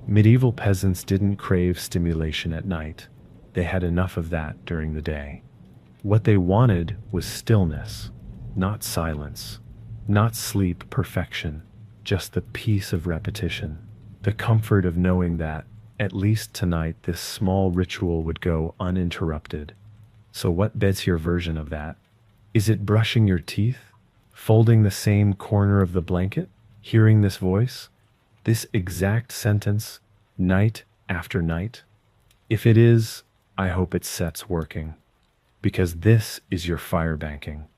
medieval peasants didn't crave stimulation at night. They had enough of that during the day. What they wanted was stillness, not silence, not sleep perfection, just the peace of repetition, the comfort of knowing that, at least tonight, this small ritual would go uninterrupted. So what bed's your version of that? Is it brushing your teeth? Folding the same corner of the blanket? Hearing this voice? This exact sentence, night after night? If it is, I hope it sets working. Because this is your fire banking,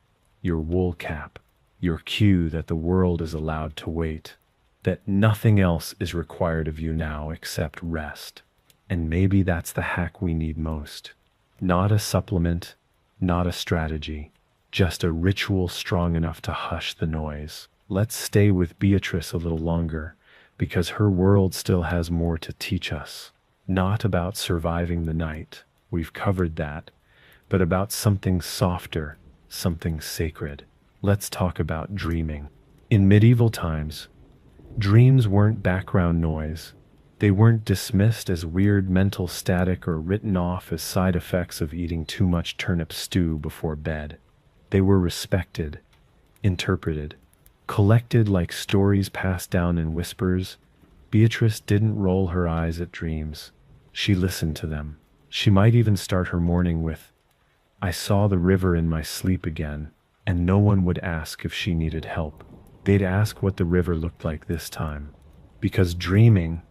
your wool cap, your cue that the world is allowed to wait, that nothing else is required of you now except rest. And maybe that's the hack we need most. Not a supplement, not a strategy, just a ritual strong enough to hush the noise. Let's stay with Beatrice a little longer, because her world still has more to teach us. Not about surviving the night, we've covered that, but about something softer, something sacred. Let's talk about dreaming. In medieval times, dreams weren't background noise. They weren't dismissed as weird mental static or written off as side effects of eating too much turnip stew before bed. They were respected, interpreted, collected like stories passed down in whispers. Beatrice didn't roll her eyes at dreams. She listened to them. She might even start her morning with, "I saw the river in my sleep again," and no one would ask if she needed help. They'd ask what the river looked like this time. Because dreaming,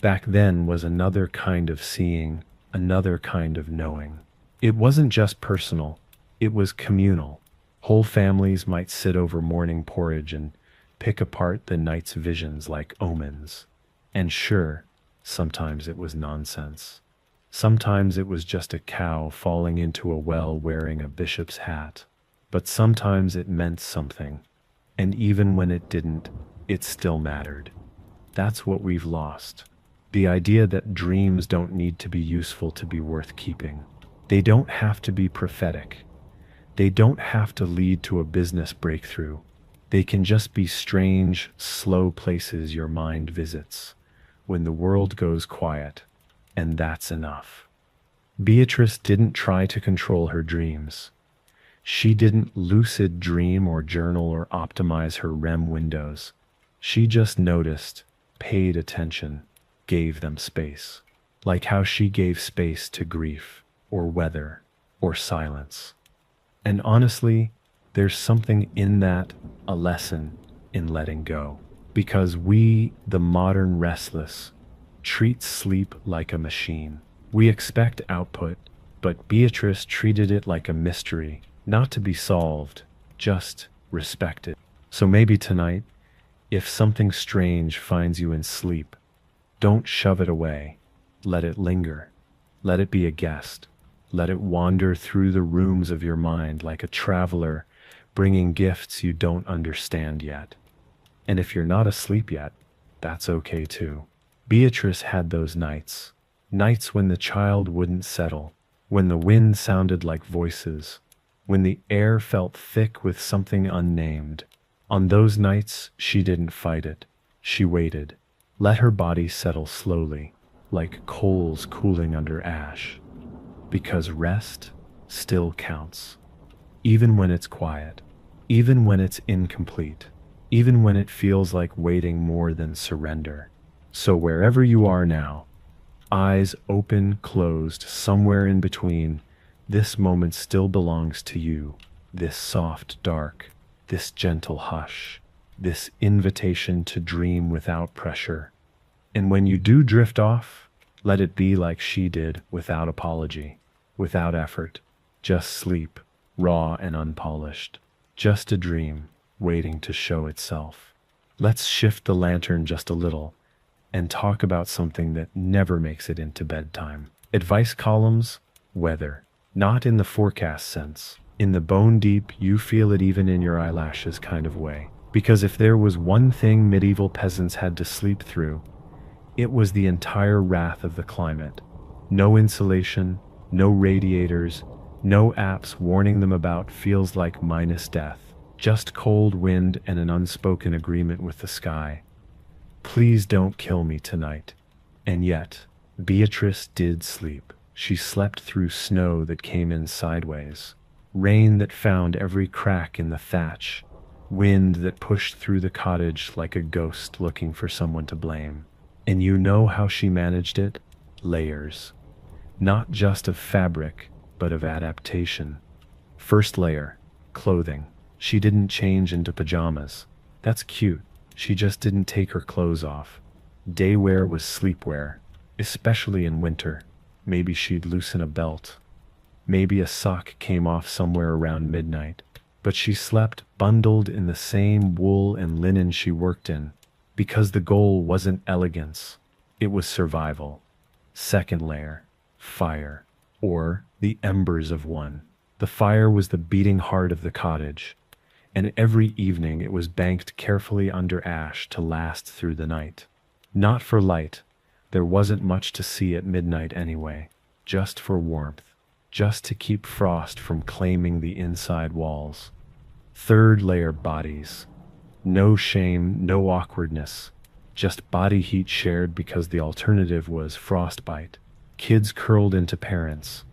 back then, was another kind of seeing, another kind of knowing. It wasn't just personal, it was communal. Whole families might sit over morning porridge and pick apart the night's visions like omens. And sure, sometimes it was nonsense. Sometimes it was just a cow falling into a well wearing a bishop's hat. But sometimes it meant something. And even when it didn't, it still mattered. That's what we've lost. The idea that dreams don't need to be useful to be worth keeping. They don't have to be prophetic. They don't have to lead to a business breakthrough. They can just be strange, slow places your mind visits when the world goes quiet. And that's enough. Beatrice didn't try to control her dreams. She didn't lucid dream or journal or optimize her REM windows. She just noticed, paid attention, gave them space. Like how she gave space to grief, or weather, or silence. And honestly, there's something in that, a lesson in letting go. Because we, the modern restless, treat sleep like a machine. We expect output, but Beatrice treated it like a mystery, not to be solved, just respected. So maybe tonight, if something strange finds you in sleep, don't shove it away. Let it linger. Let it be a guest. Let it wander through the rooms of your mind like a traveler, bringing gifts you don't understand yet. And if you're not asleep yet, that's okay too. Beatrice had those nights. Nights when the child wouldn't settle, when the wind sounded like voices, when the air felt thick with something unnamed. On those nights, she didn't fight it. She waited. Let her body settle slowly, like coals cooling under ash. Because rest still counts. Even when it's quiet. Even when it's incomplete. Even when it feels like waiting more than surrender. So wherever you are now, eyes open, closed, somewhere in between, this moment still belongs to you. This soft dark, this gentle hush, this invitation to dream without pressure. And when you do drift off, let it be like she did, without apology, without effort, just sleep, raw and unpolished, just a dream waiting to show itself. Let's shift the lantern just a little and talk about something that never makes it into bedtime. Advice columns, weather. Not in the forecast sense. In the bone deep, you feel it even in your eyelashes kind of way. Because if there was one thing medieval peasants had to sleep through, it was the entire wrath of the climate. No insulation, no radiators, no apps warning them about feels like minus death. Just cold wind and an unspoken agreement with the sky. Please don't kill me tonight. And yet, Beatrice did sleep. She slept through snow that came in sideways, rain that found every crack in the thatch, wind that pushed through the cottage like a ghost looking for someone to blame. And you know how she managed it? Layers. Not just of fabric, but of adaptation. First layer, clothing. She didn't change into pajamas. That's cute. She just didn't take her clothes off. Day wear was sleepwear, especially in winter. Maybe she'd loosen a belt. Maybe a sock came off somewhere around midnight. But she slept bundled in the same wool and linen she worked in, because the goal wasn't elegance, it was survival. Second layer, fire, or the embers of one. The fire was the beating heart of the cottage, and every evening it was banked carefully under ash to last through the night. Not for light, there wasn't much to see at midnight anyway, just for warmth, just to keep frost from claiming the inside walls. Third layer, bodies. No shame, no awkwardness, just body heat shared because the alternative was frostbite. Kids curled into parents.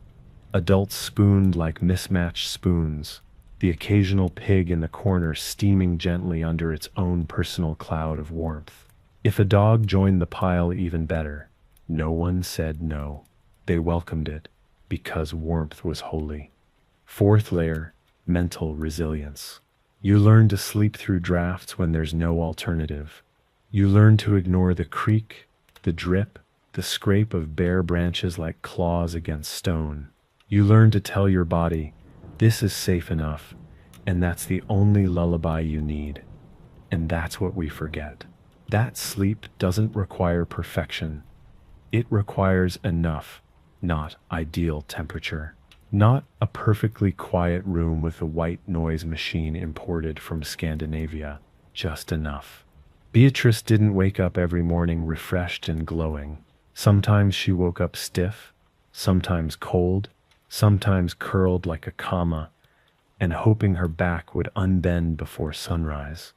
Adults spooned like mismatched spoons. the occasional pig in the corner steaming gently under its own personal cloud of warmth. If a dog joined the pile, even better. No one said no. They welcomed it, because warmth was holy. Fourth layer, mental resilience. You learn to sleep through drafts when there's no alternative. You learn to ignore the creak, the drip, the scrape of bare branches like claws against stone. You learn to tell your body, this is safe enough, and that's the only lullaby you need. And that's what we forget. That sleep doesn't require perfection. It requires enough, not ideal temperature. Not a perfectly quiet room with a white noise machine imported from Scandinavia, just enough. Beatrice didn't wake up every morning refreshed and glowing. Sometimes she woke up stiff, sometimes cold, sometimes curled like a comma, and hoping her back would unbend before sunrise.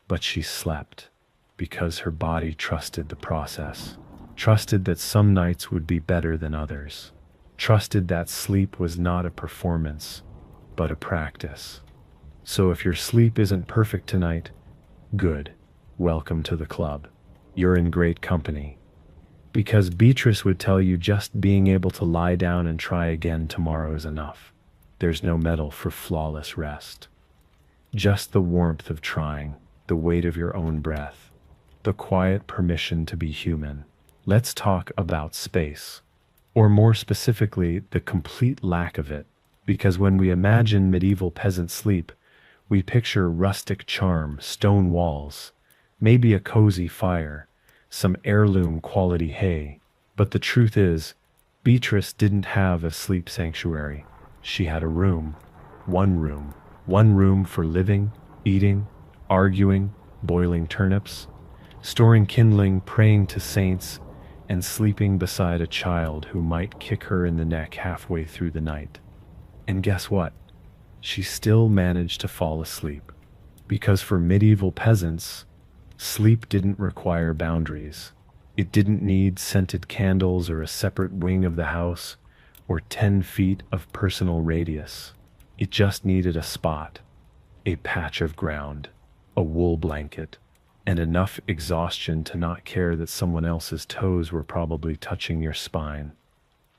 But she slept, because her body trusted the process, trusted that some nights would be better than others, trusted that sleep was not a performance, but a practice. So if your sleep isn't perfect tonight, good. Welcome to the club. You're in great company. Because Beatrice would tell you just being able to lie down and try again tomorrow is enough. There's no medal for flawless rest. Just the warmth of trying, the weight of your own breath, the quiet permission to be human. Let's talk about space, or more specifically, the complete lack of it. Because when we imagine medieval peasant sleep, we picture rustic charm, stone walls, maybe a cozy fire, some heirloom quality hay. But the truth is, Beatrice didn't have a sleep sanctuary. She had a room. One room for living, eating, arguing, boiling turnips, storing kindling, praying to saints, and sleeping beside a child who might kick her in the neck halfway through the night. And guess what? She still managed to fall asleep. Because for medieval peasants, sleep didn't require boundaries. It didn't need scented candles or a separate wing of the house or 10 feet of personal radius. It just needed a spot, a patch of ground, a wool blanket, and enough exhaustion to not care that someone else's toes were probably touching your spine.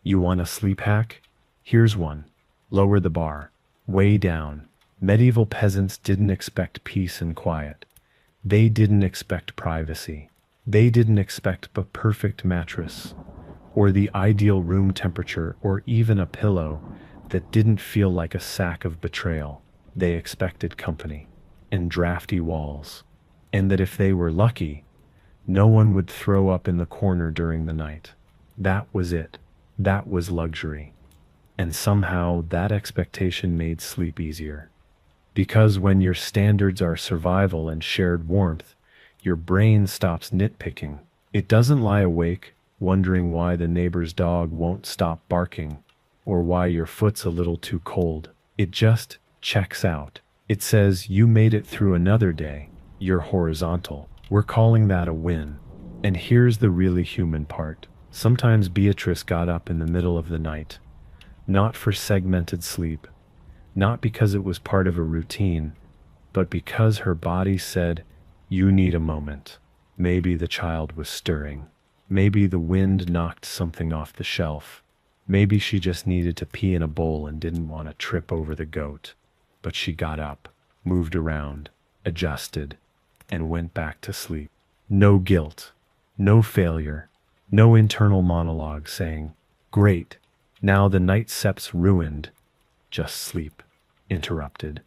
You want a sleep hack? Here's one. Lower the bar, way down. Medieval peasants didn't expect peace and quiet. They didn't expect privacy. They didn't expect a perfect mattress, or the ideal room temperature, or even a pillow that didn't feel like a sack of betrayal. They expected company and drafty walls, and that if they were lucky, no one would throw up in the corner during the night. That was it. That was luxury. And somehow that expectation made sleep easier. Because when your standards are survival and shared warmth, your brain stops nitpicking. It doesn't lie awake, wondering why the neighbor's dog won't stop barking, or why your foot's a little too cold. It just checks out. It says, you made it through another day. You're horizontal. We're calling that a win. And here's the really human part. Sometimes Beatrice got up in the middle of the night, not for segmented sleep, not because it was part of a routine, but because her body said, you need a moment. Maybe the child was stirring. Maybe the wind knocked something off the shelf. Maybe she just needed to pee in a bowl and didn't want to trip over the goat. But she got up, moved around, adjusted, and went back to sleep. No guilt, no failure, no internal monologue saying, great, now the night sep's ruined. Just sleep, interrupted,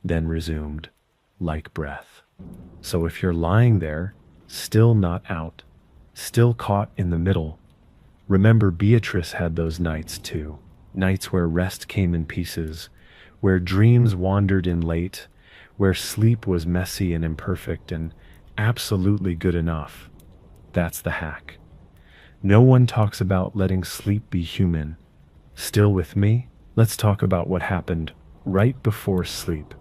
then resumed, like breath. So if you're lying there, still not out, still caught in the middle, remember Beatrice had those nights too. Nights where rest came in pieces, where dreams wandered in late, where sleep was messy and imperfect and absolutely good enough. That's the hack. No one talks about letting sleep be human. Still with me? Let's talk about what happened right before sleep.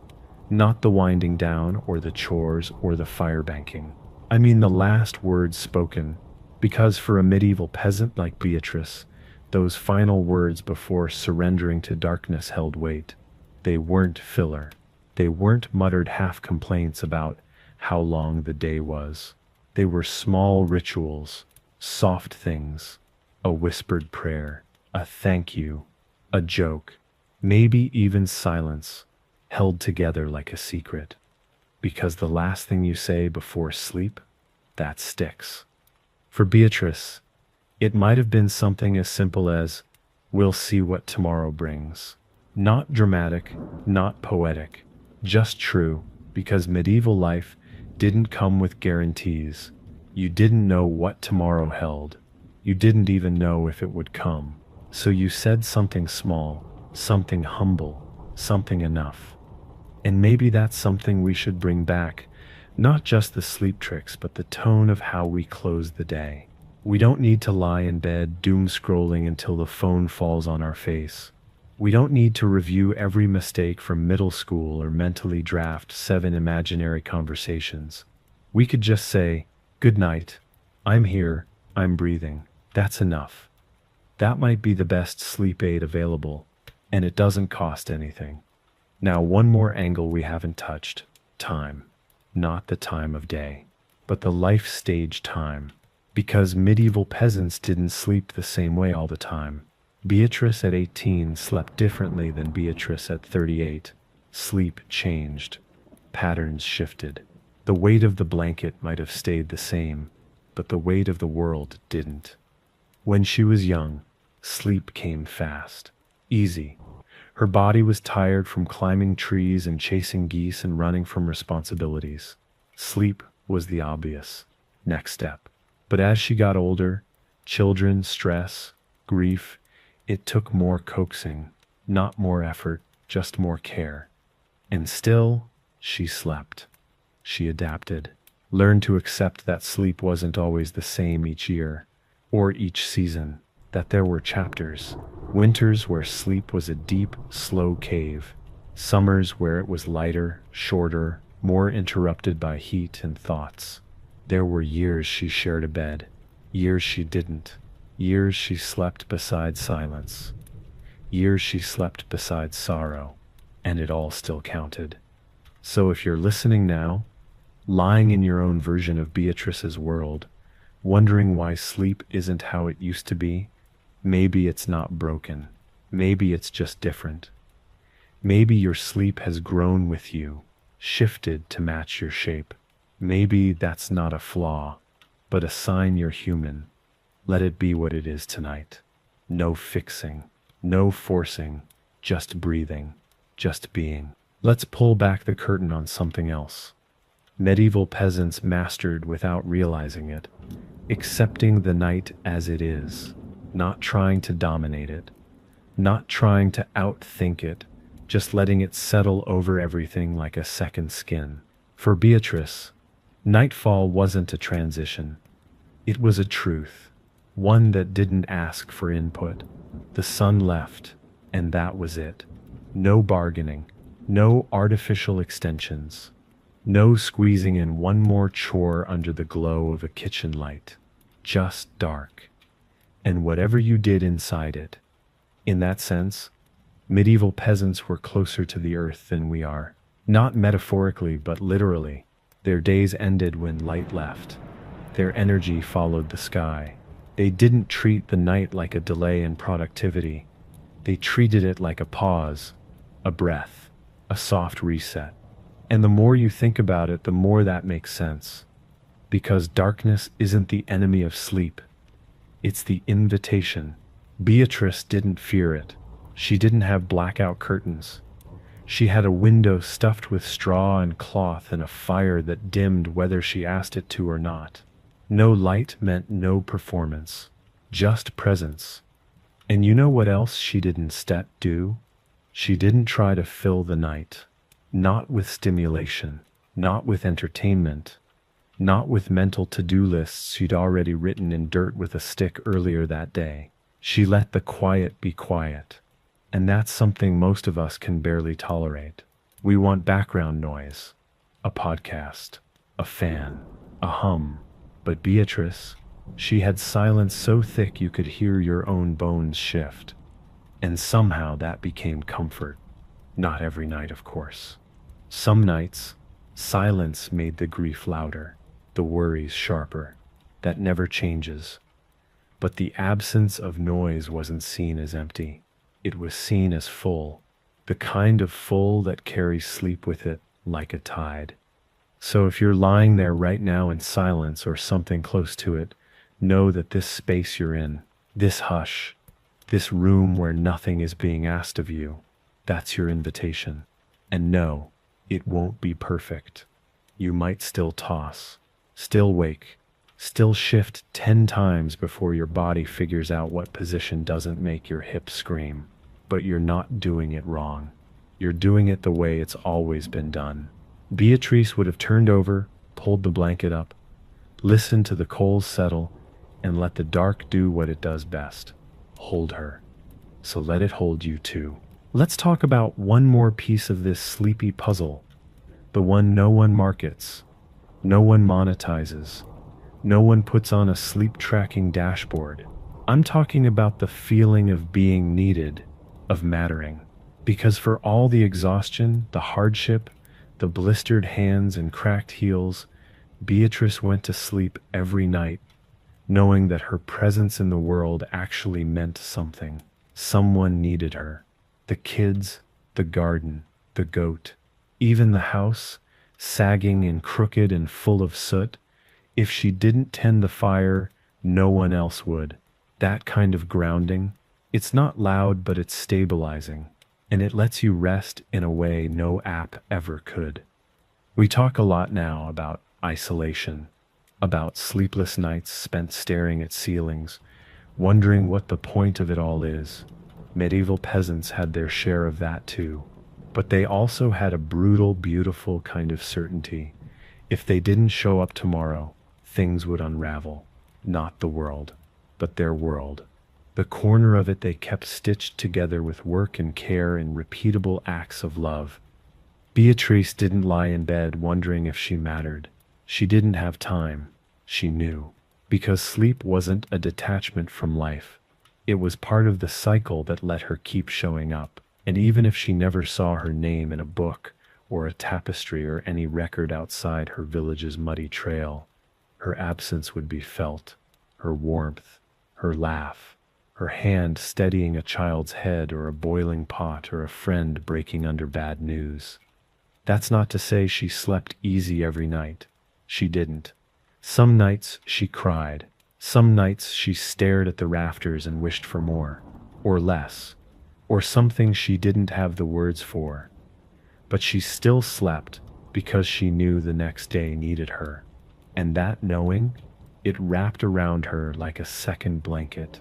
Not the winding down or the chores or the fire banking. I mean the last words spoken, because for a medieval peasant like Beatrice, those final words before surrendering to darkness held weight. They weren't filler. They weren't muttered half complaints about how long the day was. They were small rituals, soft things, a whispered prayer, a thank you, a joke, maybe even silence, held together like a secret. Because the last thing you say before sleep, that sticks. For Beatrice, it might have been something as simple as, "We'll see what tomorrow brings." Not dramatic, not poetic, just true, because medieval life didn't come with guarantees. You didn't know what tomorrow held. You didn't even know if it would come. So you said something small, something humble, something enough. And maybe that's something we should bring back, not just the sleep tricks, but the tone of how we close the day. We don't need to lie in bed doom scrolling until the phone falls on our face. We don't need to review every mistake from middle school or mentally draft 7 imaginary conversations. We could just say, "Good night. I'm here. I'm breathing." That's enough. That might be the best sleep aid available, and it doesn't cost anything. Now, one more angle we haven't touched: time. Not the time of day, but the life stage time. Because medieval peasants didn't sleep the same way all the time. Beatrice at 18 slept differently than Beatrice at 38. Sleep changed. Patterns shifted. The weight of the blanket might have stayed the same, but the weight of the world didn't. When she was young, sleep came fast, easy. Her body was tired from climbing trees and chasing geese and running from responsibilities. Sleep was the obvious next step. But as she got older, children, stress, grief, it took more coaxing, not more effort, just more care. And still, she slept. She adapted, learned to accept that sleep wasn't always the same each year, or each season, that there were chapters. Winters where sleep was a deep, slow cave. Summers where it was lighter, shorter, more interrupted by heat and thoughts. There were years she shared a bed, years she didn't. Years she slept beside silence. Years she slept beside sorrow, and it all still counted. So if you're listening now, lying in your own version of Beatrice's world, wondering why sleep isn't how it used to be, maybe it's not broken. Maybe it's just different. Maybe your sleep has grown with you, shifted to match your shape. Maybe that's not a flaw, but a sign you're human. Let it be what it is tonight. No fixing, no forcing, just breathing, just being. Let's pull back the curtain on something else. Medieval peasants mastered without realizing it, accepting the night as it is, not trying to dominate it, not trying to outthink it, just letting it settle over everything like a second skin. For Beatrice, nightfall wasn't a transition. It was a truth. One that didn't ask for input. The sun left, and that was it. No bargaining, no artificial extensions, no squeezing in one more chore under the glow of a kitchen light. Just dark. And whatever you did inside it. In that sense, medieval peasants were closer to the earth than we are. Not metaphorically, but literally. Their days ended when light left. Their energy followed the sky. They didn't treat the night like a delay in productivity. They treated it like a pause, a breath, a soft reset. And the more you think about it, the more that makes sense. Because darkness isn't the enemy of sleep. It's the invitation. Beatrice didn't fear it. She didn't have blackout curtains. She had a window stuffed with straw and cloth and a fire that dimmed whether she asked it to or not. No light meant no performance, just presence. And you know what else she did instead do? She didn't try to fill the night. Not with stimulation, not with entertainment, not with mental to-do lists she'd already written in dirt with a stick earlier that day. She let the quiet be quiet. And that's something most of us can barely tolerate. We want background noise, a podcast, a fan, a hum. But Beatrice, she had silence so thick you could hear your own bones shift. And somehow that became comfort. Not every night, of course. Some nights, silence made the grief louder, the worries sharper. That never changes. But the absence of noise wasn't seen as empty. It was seen as full, the kind of full that carries sleep with it like a tide. So if you're lying there right now in silence or something close to it, know that this space you're in, this hush, this room where nothing is being asked of you, that's your invitation. And no, it won't be perfect. You might still toss, still wake, still shift 10 times before your body figures out what position doesn't make your hips scream. But you're not doing it wrong. You're doing it the way it's always been done. Beatrice would have turned over, pulled the blanket up, listened to the coals settle, and let the dark do what it does best, hold her. So let it hold you too. Let's talk about one more piece of this sleepy puzzle, the one no one markets, no one monetizes, no one puts on a sleep tracking dashboard. I'm talking about the feeling of being needed, of mattering. Because for all the exhaustion, the hardship, the blistered hands and cracked heels, Beatrice went to sleep every night, knowing that her presence in the world actually meant something. Someone needed her. The kids, the garden, the goat, even the house, sagging and crooked and full of soot. If she didn't tend the fire, no one else would. That kind of grounding, it's not loud, but it's stabilizing, and it lets you rest in a way no app ever could. We talk a lot now about isolation, about sleepless nights spent staring at ceilings, wondering what the point of it all is. Medieval peasants had their share of that too, but they also had a brutal, beautiful kind of certainty. If they didn't show up tomorrow, things would unravel. Not the world, but their world. The corner of it they kept stitched together with work and care and repeatable acts of love. Beatrice didn't lie in bed wondering if she mattered. She didn't have time. She knew. Because sleep wasn't a detachment from life. It was part of the cycle that let her keep showing up. And even if she never saw her name in a book or a tapestry or any record outside her village's muddy trail, her absence would be felt, her warmth, her laugh, her hand steadying a child's head or a boiling pot or a friend breaking under bad news. That's not to say she slept easy every night. She didn't. Some nights she cried. Some nights she stared at the rafters and wished for more, or less, or something she didn't have the words for. But she still slept because she knew the next day needed her. And that knowing, it wrapped around her like a second blanket.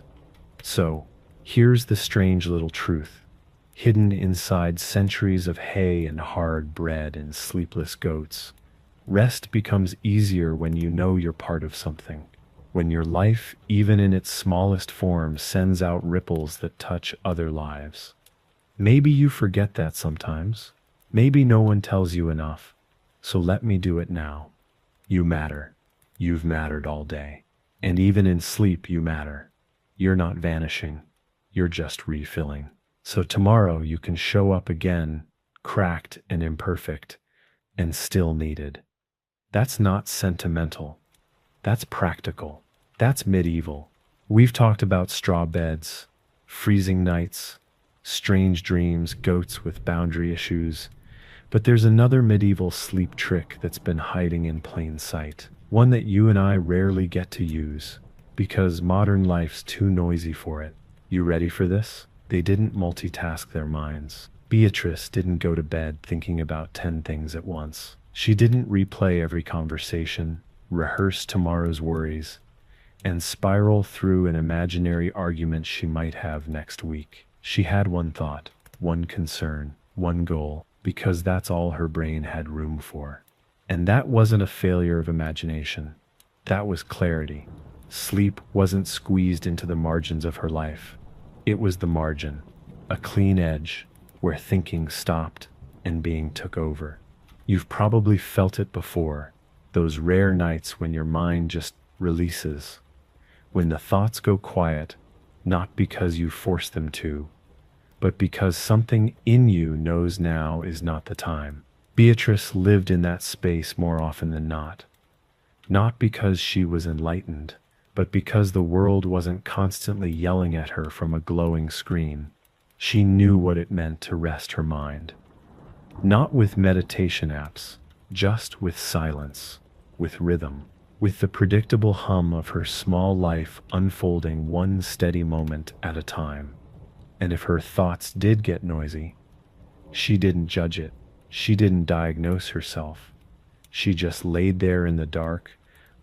So, here's the strange little truth, hidden inside centuries of hay and hard bread and sleepless goats. Rest becomes easier when you know you're part of something, when your life, even in its smallest form, sends out ripples that touch other lives. Maybe you forget that sometimes. Maybe no one tells you enough. So let me do it now. You matter. You've mattered all day. And even in sleep you matter. You're not vanishing. You're just refilling. So tomorrow you can show up again, cracked and imperfect, and still needed. That's not sentimental. That's practical. That's medieval. We've talked about straw beds, freezing nights, strange dreams, goats with boundary issues. But there's another medieval sleep trick that's been hiding in plain sight. One that you and I rarely get to use, because modern life's too noisy for it. You ready for this? They didn't multitask their minds. Beatrice didn't go to bed thinking about 10 things at once. She didn't replay every conversation, rehearse tomorrow's worries, and spiral through an imaginary argument she might have next week. She had one thought, one concern, one goal, because that's all her brain had room for. And that wasn't a failure of imagination. That was clarity. Sleep wasn't squeezed into the margins of her life. It was the margin, a clean edge, where thinking stopped and being took over. You've probably felt it before, those rare nights when your mind just releases, when the thoughts go quiet, not because you force them to, but because something in you knows now is not the time. Beatrice lived in that space more often than not. Not because she was enlightened, but because the world wasn't constantly yelling at her from a glowing screen. She knew what it meant to rest her mind. Not with meditation apps, just with silence, with rhythm, with the predictable hum of her small life unfolding one steady moment at a time. And if her thoughts did get noisy, she didn't judge it. She didn't diagnose herself. She just laid there in the dark,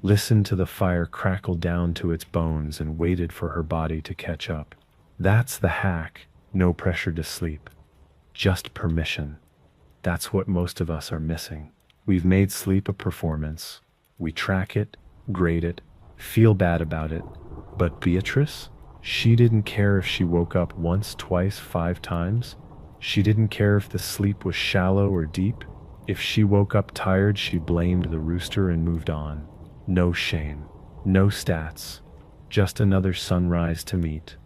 listened to the fire crackle down to its bones, and waited for her body to catch up. That's the hack. No pressure to sleep. Just permission. That's what most of us are missing. We've made sleep a performance. We track it, grade it, feel bad about it. But Beatrice? She didn't care if she woke up once, twice, 5 times. She didn't care if the sleep was shallow or deep. If she woke up tired, she blamed the rooster and moved on. No shame, no stats, just another sunrise to meet.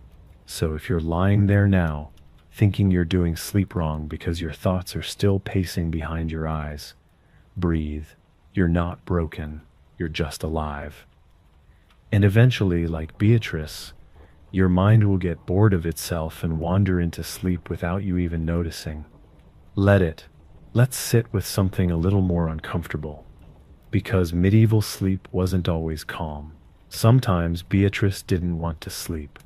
So if you're lying there now, thinking you're doing sleep wrong because your thoughts are still pacing behind your eyes, breathe. You're not broken, you're just alive. And eventually, like Beatrice, your mind will get bored of itself and wander into sleep without you even noticing. Let it. Let's sit with something a little more uncomfortable. Because medieval sleep wasn't always calm. Sometimes Beatrice didn't want to sleep.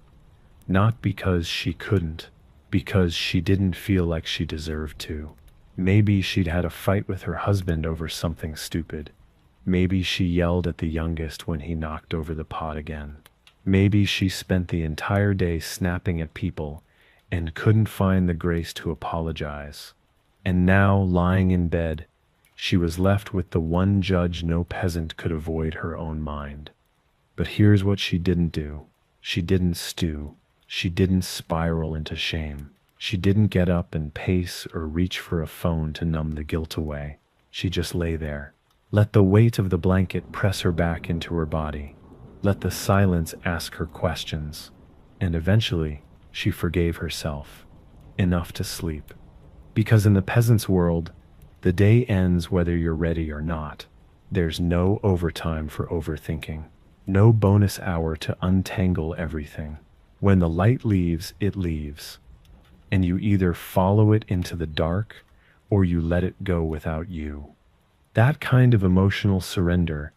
Not because she couldn't, because she didn't feel like she deserved to. Maybe she'd had a fight with her husband over something stupid. Maybe she yelled at the youngest when he knocked over the pot again. Maybe she spent the entire day snapping at people and couldn't find the grace to apologize. And now, lying in bed, she was left with the one judge no peasant could avoid: her own mind. But here's what she didn't do. She didn't stew. She didn't spiral into shame. She didn't get up and pace or reach for a phone to numb the guilt away. She just lay there. Let the weight of the blanket press her back into her body. Let the silence ask her questions. And eventually, she forgave herself. Enough to sleep. Because in the peasant's world, the day ends whether you're ready or not. There's no overtime for overthinking. No bonus hour to untangle everything. When the light leaves, it leaves. And you either follow it into the dark or you let it go without you. That kind of emotional surrender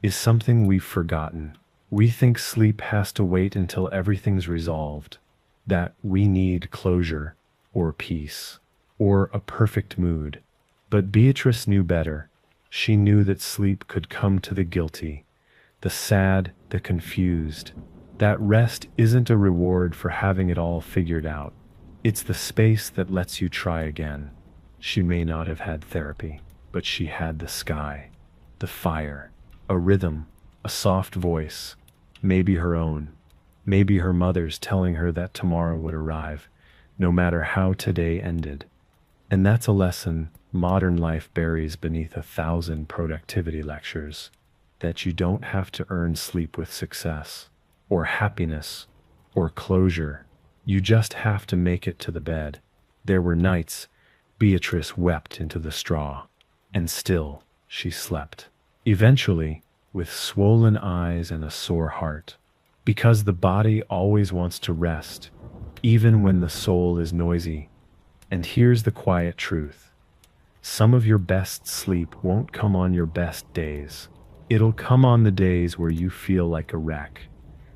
is something we've forgotten. We think sleep has to wait until everything's resolved, that we need closure or peace or a perfect mood. But Beatrice knew better. She knew that sleep could come to the guilty, the sad, the confused. That rest isn't a reward for having it all figured out. It's the space that lets you try again. She may not have had therapy, but she had the sky, the fire, a rhythm, a soft voice, maybe her own, maybe her mother's telling her that tomorrow would arrive, no matter how today ended. And that's a lesson modern life buries beneath 1,000 productivity lectures, that you don't have to earn sleep with success, or happiness, or closure. You just have to make it to the bed. There were nights Beatrice wept into the straw, and still she slept. Eventually, with swollen eyes and a sore heart, because the body always wants to rest, even when the soul is noisy. And here's the quiet truth. Some of your best sleep won't come on your best days. It'll come on the days where you feel like a wreck,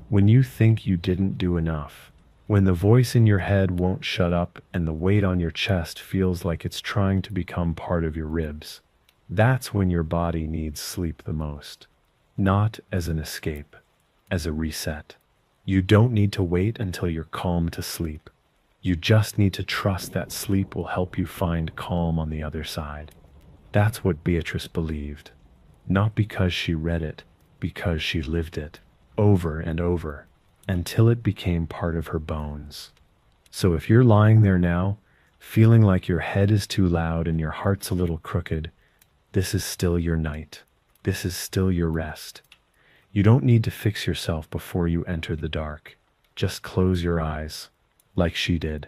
when you think you didn't do enough, when the voice in your head won't shut up and the weight on your chest feels like it's trying to become part of your ribs. That's when your body needs sleep the most. Not as an escape, as a reset. You don't need to wait until you're calm to sleep. You just need to trust that sleep will help you find calm on the other side. That's what Beatrice believed. Not because she read it, because she lived it, over and over, until it became part of her bones. So if you're lying there now, feeling like your head is too loud and your heart's a little crooked, this is still your night. This is still your rest. You don't need to fix yourself before you enter the dark. Just close your eyes, like she did.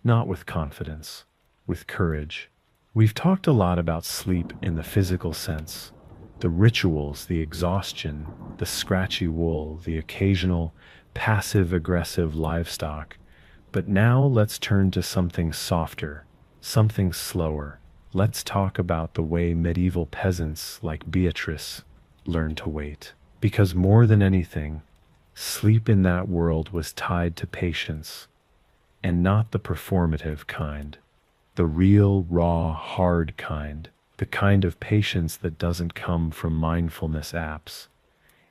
not with confidence, with courage. We've talked a lot about sleep in the physical sense, the rituals, the exhaustion, the scratchy wool, the occasional passive-aggressive livestock. But now let's turn to something softer, something slower. Let's talk about the way medieval peasants like Beatrice learned to wait. Because more than anything, sleep in that world was tied to patience, and not the performative kind, the real, raw, hard kind, the kind of patience that doesn't come from mindfulness apps.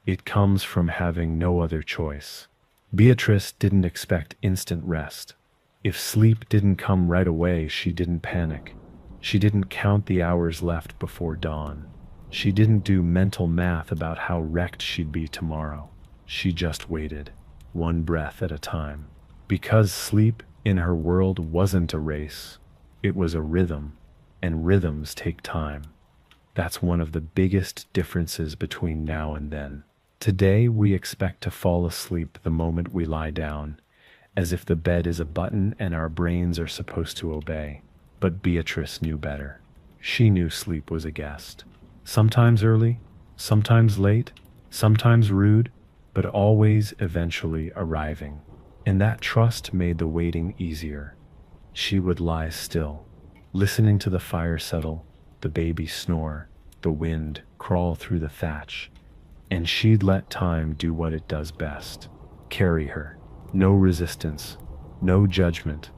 It comes from having no other choice. Beatrice didn't expect instant rest. If sleep didn't come right away, she didn't panic. She didn't count the hours left before dawn. She didn't do mental math about how wrecked she'd be tomorrow. She just waited, one breath at a time. Because sleep in her world wasn't a race, it was a rhythm, and rhythms take time. That's one of the biggest differences between now and then. Today we expect to fall asleep the moment we lie down, as if the bed is a button and our brains are supposed to obey. But Beatrice knew better. She knew sleep was a guest. Sometimes early, sometimes late, sometimes rude, but always eventually arriving. And that trust made the waiting easier. She would lie still, listening to the fire settle, the baby snore, the wind crawl through the thatch, and she'd let time do what it does best, carry her. No resistance, no judgment,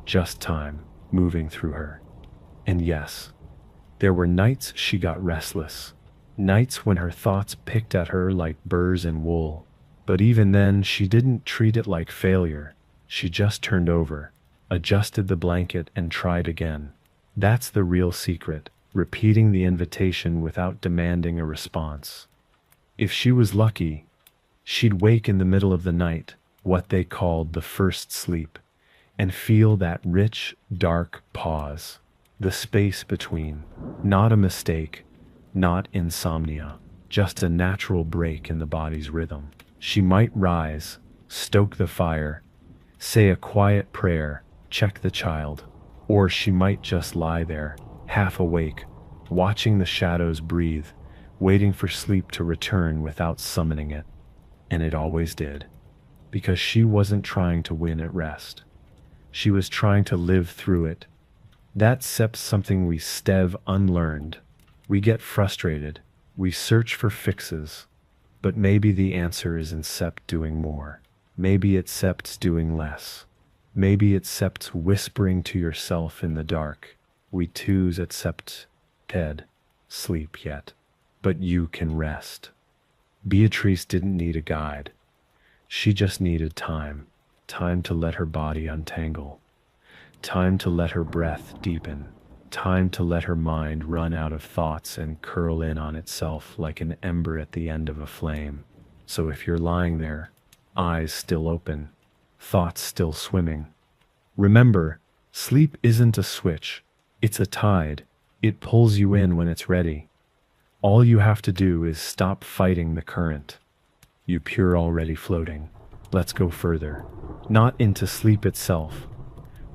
just time moving through her. And yes, there were nights she got restless, nights when her thoughts picked at her like burrs in wool. But even then, she didn't treat it like failure. She just turned over, adjusted the blanket, and tried again. That's the real secret, repeating the invitation without demanding a response. If she was lucky, she'd wake in the middle of the night, what they called the first sleep, and feel that rich, dark pause, the space between. Not a mistake, not insomnia, just a natural break in the body's rhythm. She might rise, stoke the fire, say a quiet prayer, check the child, or she might just lie there, half awake, watching the shadows breathe, waiting for sleep to return without summoning it. And it always did, because she wasn't trying to win at rest. She was trying to live through it. That's something we unlearned. We get frustrated, we search for fixes, but maybe the answer isn't doing more. Maybe it's doing less. Maybe it's whispering to yourself in the dark. We twos head, sleep yet, but you can rest. Beatrice didn't need a guide. She just needed time. Time to let her body untangle. Time to let her breath deepen. Time to let her mind run out of thoughts and curl in on itself like an ember at the end of a flame. So if you're lying there, eyes still open, thoughts still swimming, remember, sleep isn't a switch, it's a tide. It pulls you in when it's ready. All you have to do is stop fighting the current. You're already floating. Let's go further. Not into sleep itself,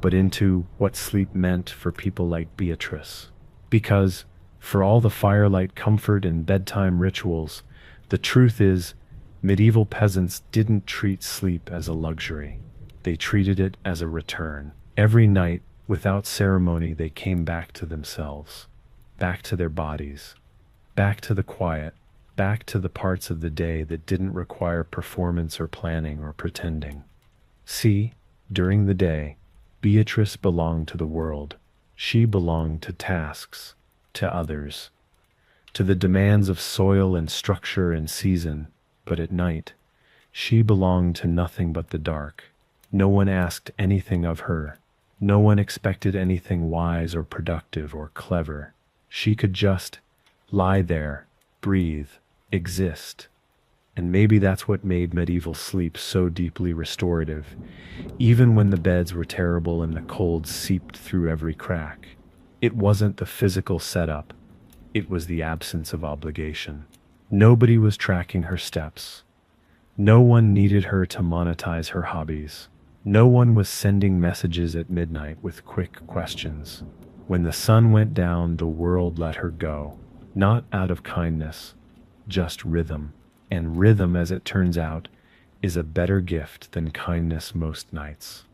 but into what sleep meant for people like Beatrice. Because, for all the firelight comfort and bedtime rituals, the truth is, medieval peasants didn't treat sleep as a luxury. They treated it as a return. Every night, without ceremony, they came back to themselves, back to their bodies, back to the quiet, back to the parts of the day that didn't require performance or planning or pretending. See, during the day, Beatrice belonged to the world. She belonged to tasks, to others, to the demands of soil and structure and season. But at night, she belonged to nothing but the dark. No one asked anything of her. No one expected anything wise or productive or clever. She could just lie there, breathe, exist. And maybe that's what made medieval sleep so deeply restorative, even when the beds were terrible and the cold seeped through every crack. It wasn't the physical setup, it was the absence of obligation. Nobody was tracking her steps. No one needed her to monetize her hobbies. No one was sending messages at midnight with quick questions. When the sun went down, the world let her go, not out of kindness, just rhythm. And rhythm, as it turns out, is a better gift than kindness most nights.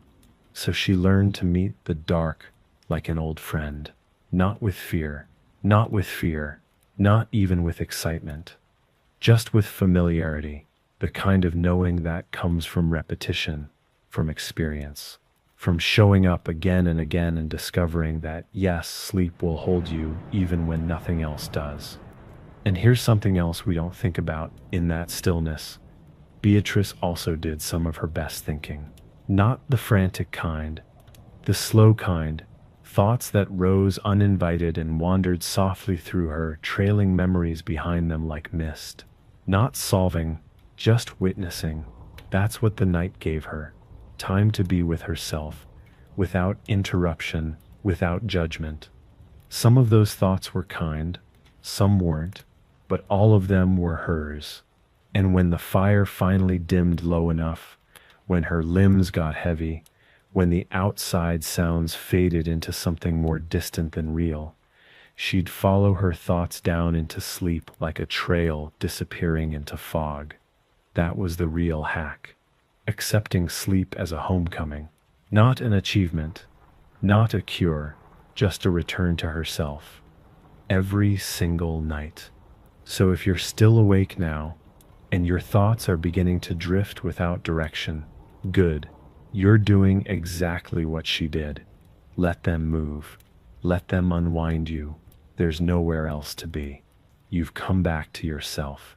So she learned to meet the dark like an old friend, not with fear, not with fear, not even with excitement, just with familiarity, the kind of knowing that comes from repetition, from experience, from showing up again and again and discovering that, yes, sleep will hold you even when nothing else does. And here's something else we don't think about in that stillness. Beatrice also did some of her best thinking. Not the frantic kind, the slow kind, thoughts that rose uninvited and wandered softly through her, trailing memories behind them like mist. Not solving, just witnessing. That's what the night gave her. Time to be with herself, without interruption, without judgment. Some of those thoughts were kind, some weren't, but all of them were hers. And when the fire finally dimmed low enough, when her limbs got heavy, when the outside sounds faded into something more distant than real, she'd follow her thoughts down into sleep like a trail disappearing into fog. That was the real hack. Accepting sleep as a homecoming, not an achievement, not a cure, just a return to herself. Every single night. So if you're still awake now, and your thoughts are beginning to drift without direction, good. You're doing exactly what she did. Let them move. Let them unwind you. There's nowhere else to be. You've come back to yourself.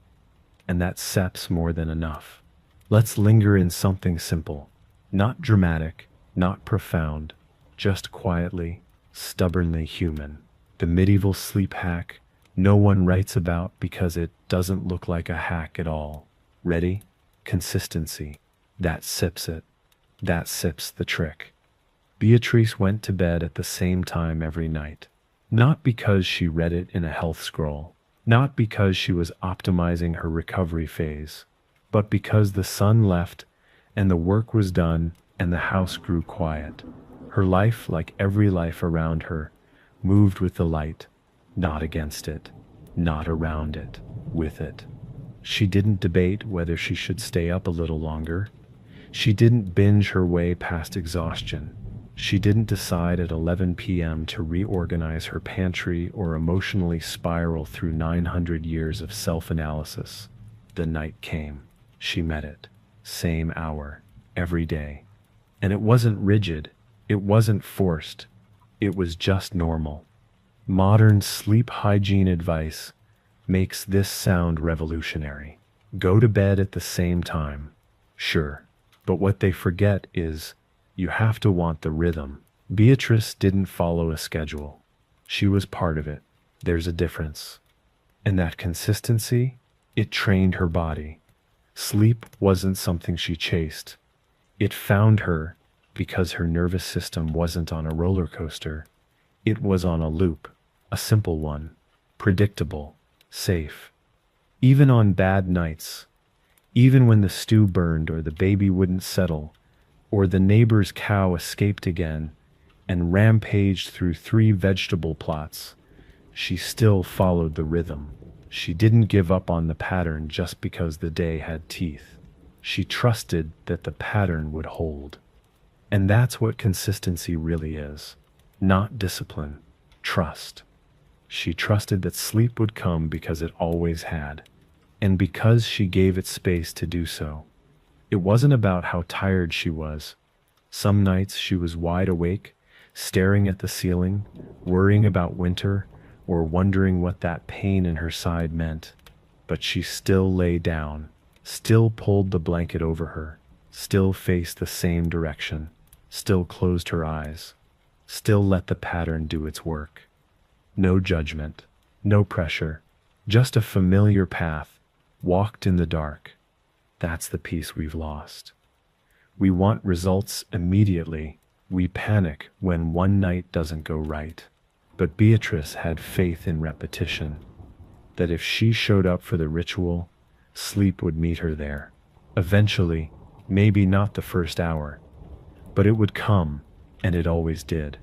And that sep's more than enough. Let's linger in something simple. Not dramatic, not profound, just quietly, stubbornly human. The medieval sleep hack no one writes about because it doesn't look like a hack at all. Ready? Consistency. That sips it. That sips the trick. Beatrice went to bed at the same time every night. Not because she read it in a health scroll. Not because she was optimizing her recovery phase. But because the sun left and the work was done and the house grew quiet. Her life, like every life around her, moved with the light. Not against it, not around it, with it. She didn't debate whether she should stay up a little longer. She didn't binge her way past exhaustion. She didn't decide at 11 p.m. to reorganize her pantry or emotionally spiral through 900 years of self-analysis. The night came. She met it. Same hour, every day. And it wasn't rigid. It wasn't forced. It was just normal. Modern sleep hygiene advice makes this sound revolutionary. Go to bed at the same time. Sure, but what they forget is you have to want the rhythm. Beatrice didn't follow a schedule. She was part of it. There's a difference. And that consistency, it trained her body. Sleep wasn't something she chased. It found her because her nervous system wasn't on a roller coaster. It was on a loop. A simple one, predictable, safe. Even on bad nights, even when the stew burned or the baby wouldn't settle, or the neighbor's cow escaped again and rampaged through 3 vegetable plots, she still followed the rhythm. She didn't give up on the pattern just because the day had teeth. She trusted that the pattern would hold. And that's what consistency really is. Not discipline, trust. She trusted that sleep would come because it always had, and because she gave it space to do so. It wasn't about how tired she was. Some nights she was wide awake, staring at the ceiling, worrying about winter, or wondering what that pain in her side meant. But she still lay down, still pulled the blanket over her, still faced the same direction, still closed her eyes, still let the pattern do its work. No judgment, no pressure, just a familiar path, walked in the dark. That's the peace we've lost. We want results immediately. We panic when one night doesn't go right. But Beatrice had faith in repetition, that if she showed up for the ritual, sleep would meet her there. Eventually, maybe not the first hour, But it would come, and it always did.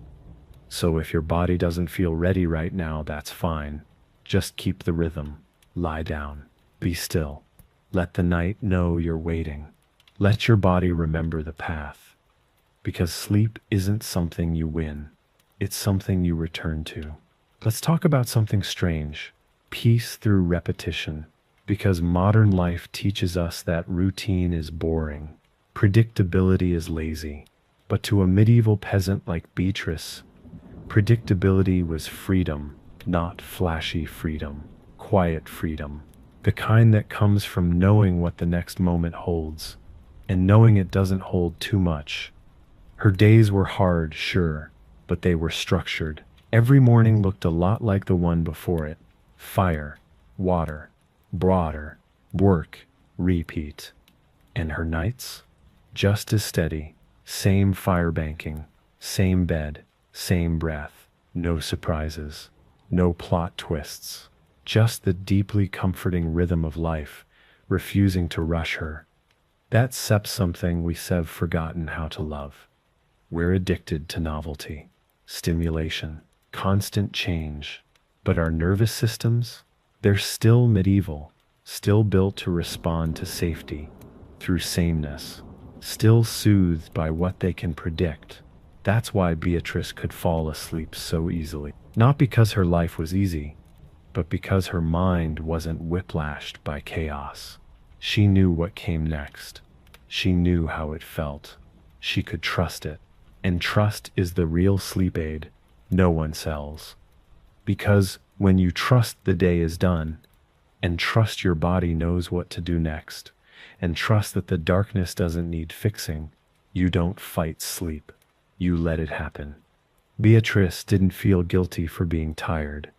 So if your body doesn't feel ready right now, that's fine. Just keep the rhythm. Lie down. Be still. Let the night know you're waiting. Let your body remember the path. Because sleep isn't something you win. It's something you return to. Let's talk about something strange. Peace through repetition. Because modern life teaches us that routine is boring. Predictability is lazy. But to a medieval peasant like Beatrice, predictability was freedom, not flashy freedom, quiet freedom, the kind that comes from knowing what the next moment holds, and knowing it doesn't hold too much. Her days were hard, sure, but they were structured. Every morning looked a lot like the one before it. Fire, water, broader, work, repeat. And her nights? Just as steady, same fire banking, same bed, same breath, no surprises, no plot twists, just the deeply comforting rhythm of life, refusing to rush her. That's something we've forgotten how to love. We're addicted to novelty, stimulation, constant change. But our nervous systems, they're still medieval, still built to respond to safety, through sameness, still soothed by what they can predict. That's why Beatrice could fall asleep so easily. Not because her life was easy, but because her mind wasn't whiplashed by chaos. She knew what came next. She knew how it felt. She could trust it. And trust is the real sleep aid no one sells. Because when you trust the day is done, and trust your body knows what to do next, and trust that the darkness doesn't need fixing, you don't fight sleep. You let it happen. Beatrice didn't feel guilty for being tired.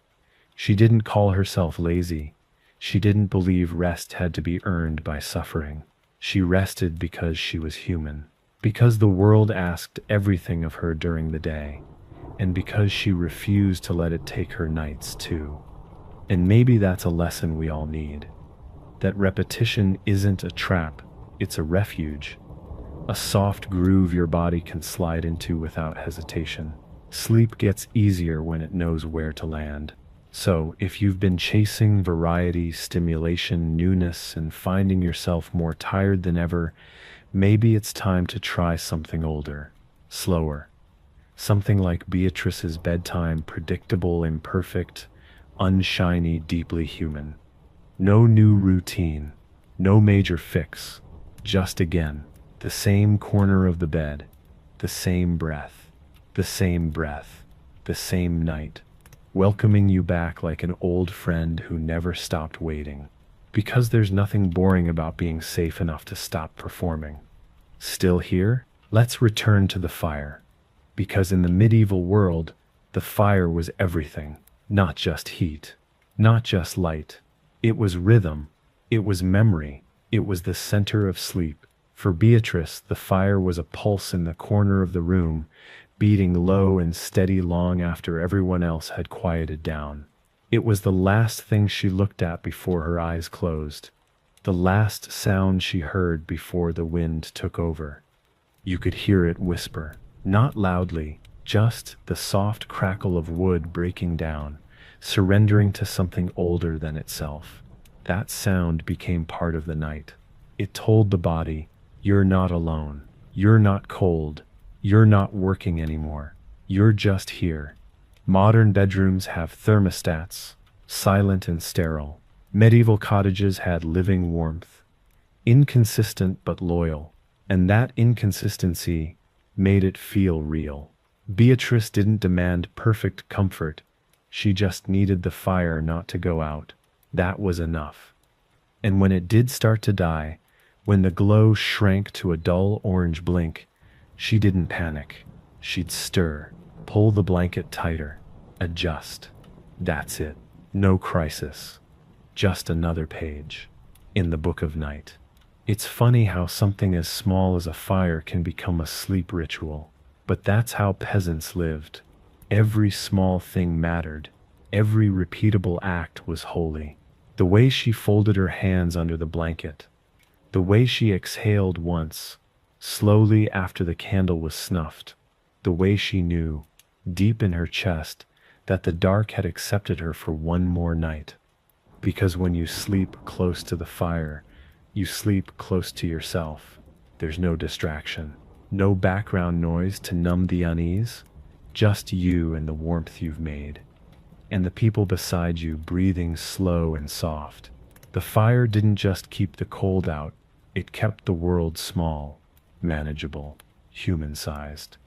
She didn't call herself lazy. She didn't believe rest had to be earned by suffering. She rested because she was human, because the world asked everything of her during the day, and because she refused to let it take her nights too. And maybe that's a lesson we all need. That repetition isn't a trap, it's a refuge. A soft groove your body can slide into without hesitation. Sleep gets easier when it knows where to land. So, if you've been chasing variety, stimulation, newness, and finding yourself more tired than ever, maybe it's time to try something older, slower. Something like Beatrice's bedtime, predictable, imperfect, unshiny, deeply human. No new routine, no major fix, just again, the same corner of the bed, the same breath, the same breath, the same night, welcoming you back like an old friend who never stopped waiting. Because there's nothing boring about being safe enough to stop performing. Still here? Let's return to the fire. Because in the medieval world, the fire was everything, not just heat, not just light. It was rhythm, it was memory, it was the center of sleep. For Beatrice, the fire was a pulse in the corner of the room, beating low and steady long after everyone else had quieted down. It was the last thing she looked at before her eyes closed, the last sound she heard before the wind took over. You could hear it whisper, not loudly, just the soft crackle of wood breaking down, surrendering to something older than itself. That sound became part of the night. It told the body, you're not alone, you're not cold, you're not working anymore, you're just here. Modern bedrooms have thermostats, silent and sterile. Medieval cottages had living warmth, inconsistent but loyal, and that inconsistency made it feel real. Beatrice didn't demand perfect comfort, she just needed the fire not to go out. That was enough. And when it did start to die, when the glow shrank to a dull orange blink, she didn't panic. She'd stir, pull the blanket tighter, adjust. That's it. No crisis. Just another page in the book of night. It's funny how something as small as a fire can become a sleep ritual. But that's how peasants lived. Every small thing mattered. Every repeatable act was holy. The way she folded her hands under the blanket, the way she exhaled once, Slowly, after the candle was snuffed, the way she knew, deep in her chest, that the dark had accepted her for one more night. Because when you sleep close to the fire, you sleep close to yourself. There's no distraction, no background noise to numb the unease, just you and the warmth you've made, and the people beside you breathing slow and soft. The fire didn't just keep the cold out, it kept the world small, manageable, human-sized.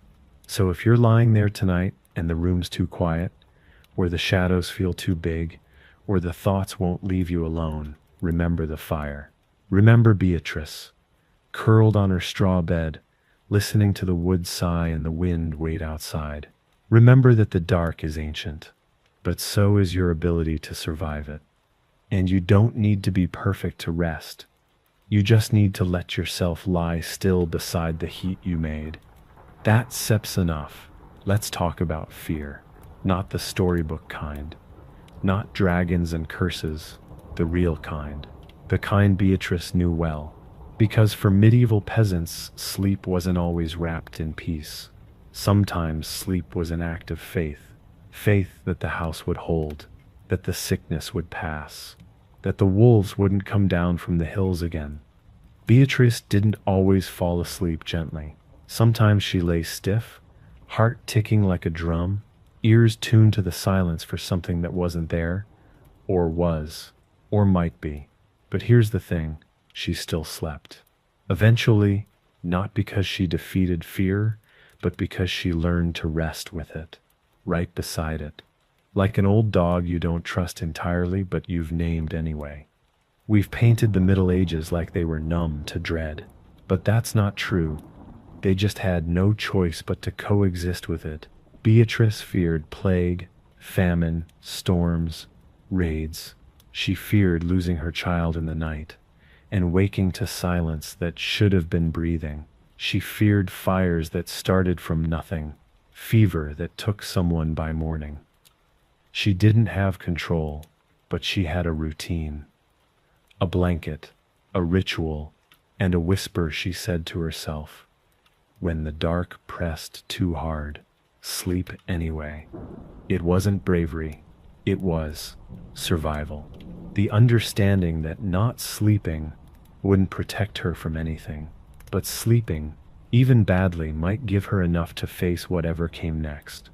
So if you're lying there tonight and the room's too quiet, or the shadows feel too big, or the thoughts won't leave you alone, remember the fire. Remember Beatrice, curled on her straw bed, listening to the wood sigh and the wind wait outside. Remember that the dark is ancient, but so is your ability to survive it. And you don't need to be perfect to rest. You just need to let yourself lie still beside the heat you made. That SEP's enough. Let's talk about fear, not the storybook kind. Not dragons and curses, the real kind. The kind Beatrice knew well. Because for medieval peasants, sleep wasn't always wrapped in peace. Sometimes sleep was an act of faith. Faith that the house would hold, that the sickness would pass, that the wolves wouldn't come down from the hills again. Beatrice didn't always fall asleep gently. Sometimes she lay stiff, heart ticking like a drum, ears tuned to the silence for something that wasn't there, or was, or might be. But here's the thing, she still slept. Eventually, not because she defeated fear, but because she learned to rest with it, right beside it. Like an old dog you don't trust entirely, but you've named anyway. We've painted the Middle Ages like they were numb to dread, but that's not true. They just had no choice but to coexist with it. Beatrice feared plague, famine, storms, raids. She feared losing her child in the night and waking to silence that should have been breathing. She feared fires that started from nothing, fever that took someone by morning. She didn't have control, but she had a routine. A blanket, a ritual, and a whisper she said to herself. When the dark pressed too hard, sleep anyway. It wasn't bravery, it was survival. The understanding that not sleeping wouldn't protect her from anything, but sleeping, even badly, might give her enough to face whatever came next.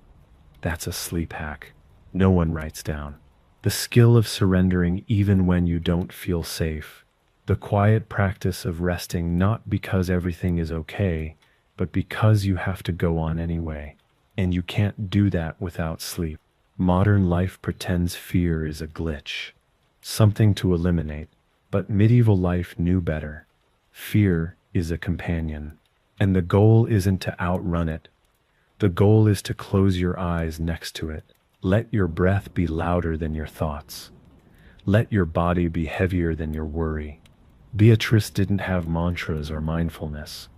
That's a sleep hack no one writes down. The skill of surrendering even when you don't feel safe. The quiet practice of resting not because everything is okay, but because you have to go on anyway. And you can't do that without sleep. Modern life pretends fear is a glitch, something to eliminate, but medieval life knew better. Fear is a companion, and the goal isn't to outrun it. The goal is to close your eyes next to it. Let your breath be louder than your thoughts. Let your body be heavier than your worry. Beatrice didn't have mantras or mindfulness.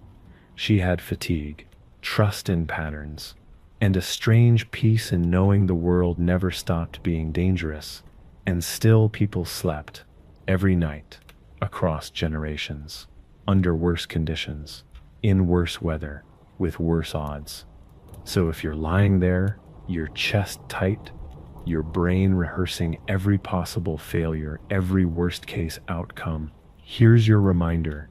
She had fatigue, trust in patterns, and a strange peace in knowing the world never stopped being dangerous, and still people slept, every night, across generations, under worse conditions, in worse weather, with worse odds. So if you're lying there, your chest tight, your brain rehearsing every possible failure, every worst-case outcome, here's your reminder.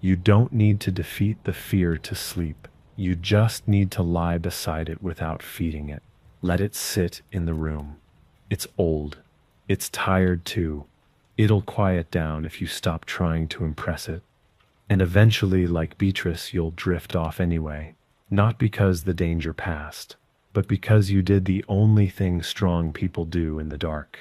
You don't need to defeat the fear to sleep. You just need to lie beside it without feeding it. Let it sit in the room. It's old. It's tired too. It'll quiet down if you stop trying to impress it. And eventually, like Beatrice, you'll drift off anyway. Not because the danger passed, but because you did the only thing strong people do in the dark.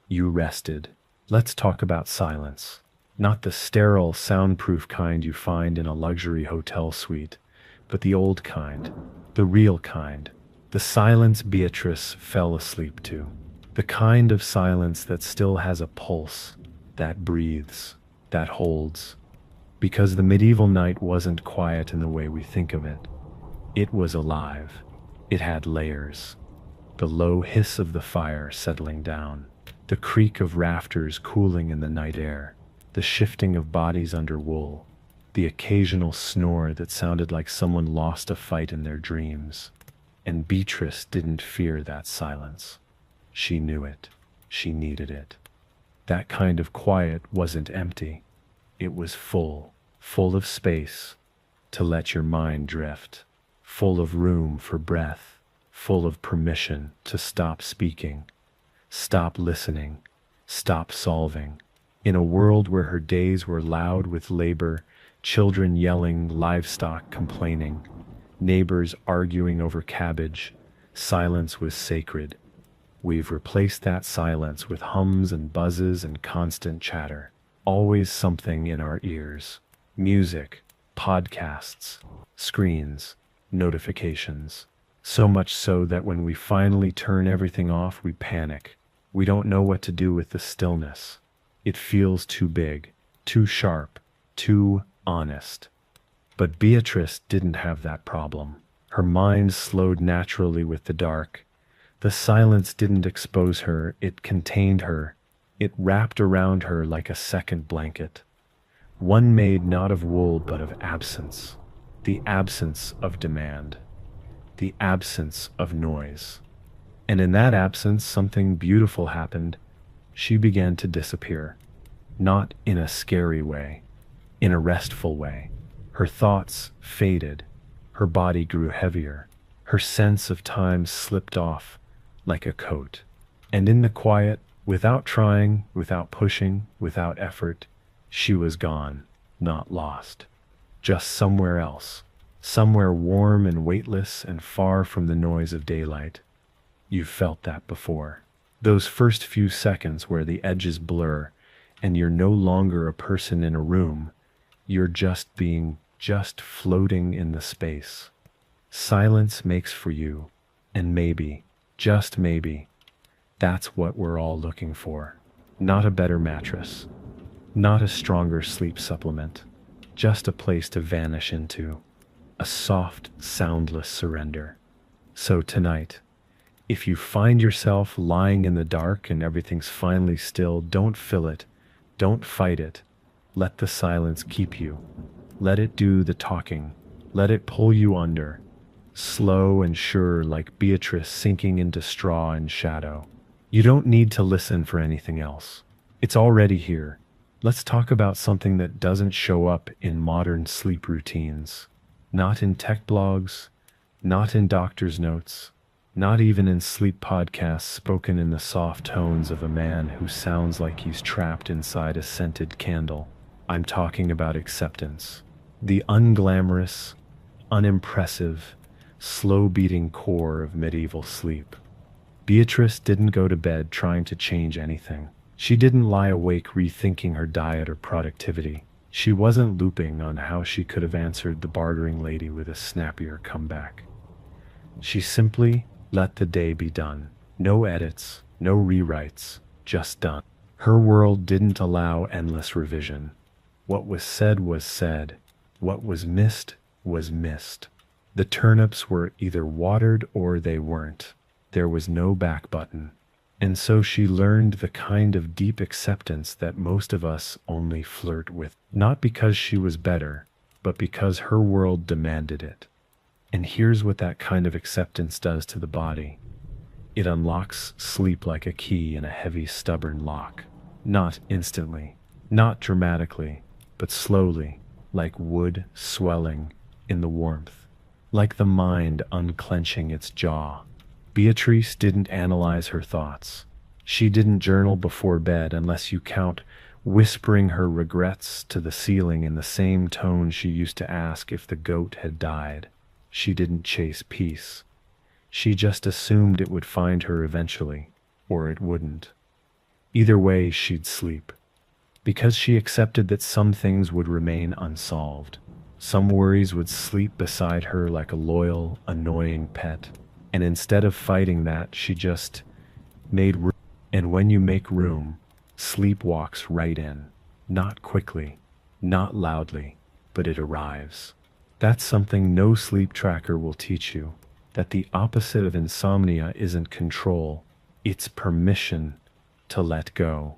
You rested. Let's talk about silence. Not the sterile, soundproof kind you find in a luxury hotel suite, but the old kind, the real kind, the silence Beatrice fell asleep to. The kind of silence that still has a pulse, that breathes, that holds. Because the medieval night wasn't quiet in the way we think of it. It was alive. It had layers. The low hiss of the fire settling down, the creak of rafters cooling in the night air, the shifting of bodies under wool. the occasional snore that sounded like someone lost a fight in their dreams. And Beatrice didn't fear that silence. She knew it. She needed it. That kind of quiet wasn't empty. It was full, full of space to let your mind drift, full of room for breath, full of permission to stop speaking, stop listening, stop solving. In a world where her days were loud with labor, children yelling, livestock complaining, neighbors arguing over cabbage, silence was sacred. We've replaced that silence with hums and buzzes and constant chatter. Always something in our ears. Music, podcasts, screens, notifications. So much so that when we finally turn everything off, we panic. We don't know what to do with the stillness. It feels too big, too sharp, too honest. But Beatrice didn't have that problem. Her mind slowed naturally with the dark. The silence didn't expose her, it contained her. It wrapped around her like a second blanket. One made not of wool but of absence. The absence of demand. The absence of noise. And in that absence, something beautiful happened. She began to disappear. Not in a scary way, in a restful way. Her thoughts faded. Her body grew heavier. Her sense of time slipped off like a coat. And in the quiet, without trying, without pushing, without effort, she was gone, not lost. Just somewhere else. Somewhere warm and weightless and far from the noise of daylight. You've felt that before. Those first few seconds where the edges blur and you're no longer a person in a room. You're just floating in the space. Silence makes for you, and maybe, just maybe, that's what we're all looking for. Not a better mattress, not a stronger sleep supplement, just a place to vanish into, a soft, soundless surrender. So tonight, if you find yourself lying in the dark and everything's finally still, don't fill it, don't fight it. Let the silence keep you. Let it do the talking. Let it pull you under, slow and sure like Beatrice sinking into straw and shadow. You don't need to listen for anything else. It's already here. Let's talk about something that doesn't show up in modern sleep routines. Not in tech blogs, not in doctor's notes, not even in sleep podcasts spoken in the soft tones of a man who sounds like he's trapped inside a scented candle. I'm talking about acceptance. The unglamorous, unimpressive, slow-beating core of medieval sleep. Beatrice didn't go to bed trying to change anything. She didn't lie awake rethinking her diet or productivity. She wasn't looping on how she could have answered the bartering lady with a snappier comeback. She simply let the day be done. No edits, no rewrites, just done. Her world didn't allow endless revision. What was said was said. What was missed was missed. The turnips were either watered or they weren't. There was no back button. And so she learned the kind of deep acceptance that most of us only flirt with, not because she was better, but because her world demanded it. And here's what that kind of acceptance does to the body. It unlocks sleep like a key in a heavy, stubborn lock. Not instantly, not dramatically, but slowly, like wood swelling in the warmth, like the mind unclenching its jaw. Beatrice didn't analyze her thoughts. She didn't journal before bed unless you count whispering her regrets to the ceiling in the same tone she used to ask if the goat had died. She didn't chase peace. She just assumed it would find her eventually, or it wouldn't. Either way, she'd sleep. Because she accepted that some things would remain unsolved. Some worries would sleep beside her like a loyal, annoying pet. And instead of fighting that, she just made room. And when you make room, sleep walks right in. Not quickly, not loudly, but it arrives. That's something no sleep tracker will teach you. That the opposite of insomnia isn't control, it's permission to let go.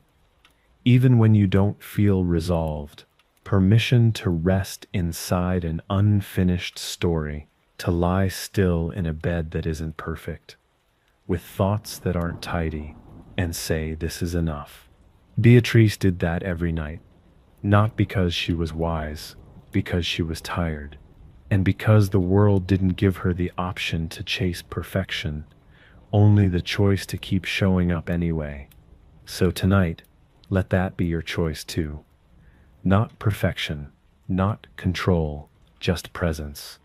Even when you don't feel resolved, permission to rest inside an unfinished story, to lie still in a bed that isn't perfect, with thoughts that aren't tidy, and say, "This is enough." Beatrice did that every night, not because she was wise, because she was tired, and because the world didn't give her the option to chase perfection, only the choice to keep showing up anyway. So tonight, let that be your choice too. Not perfection, not control, just presence,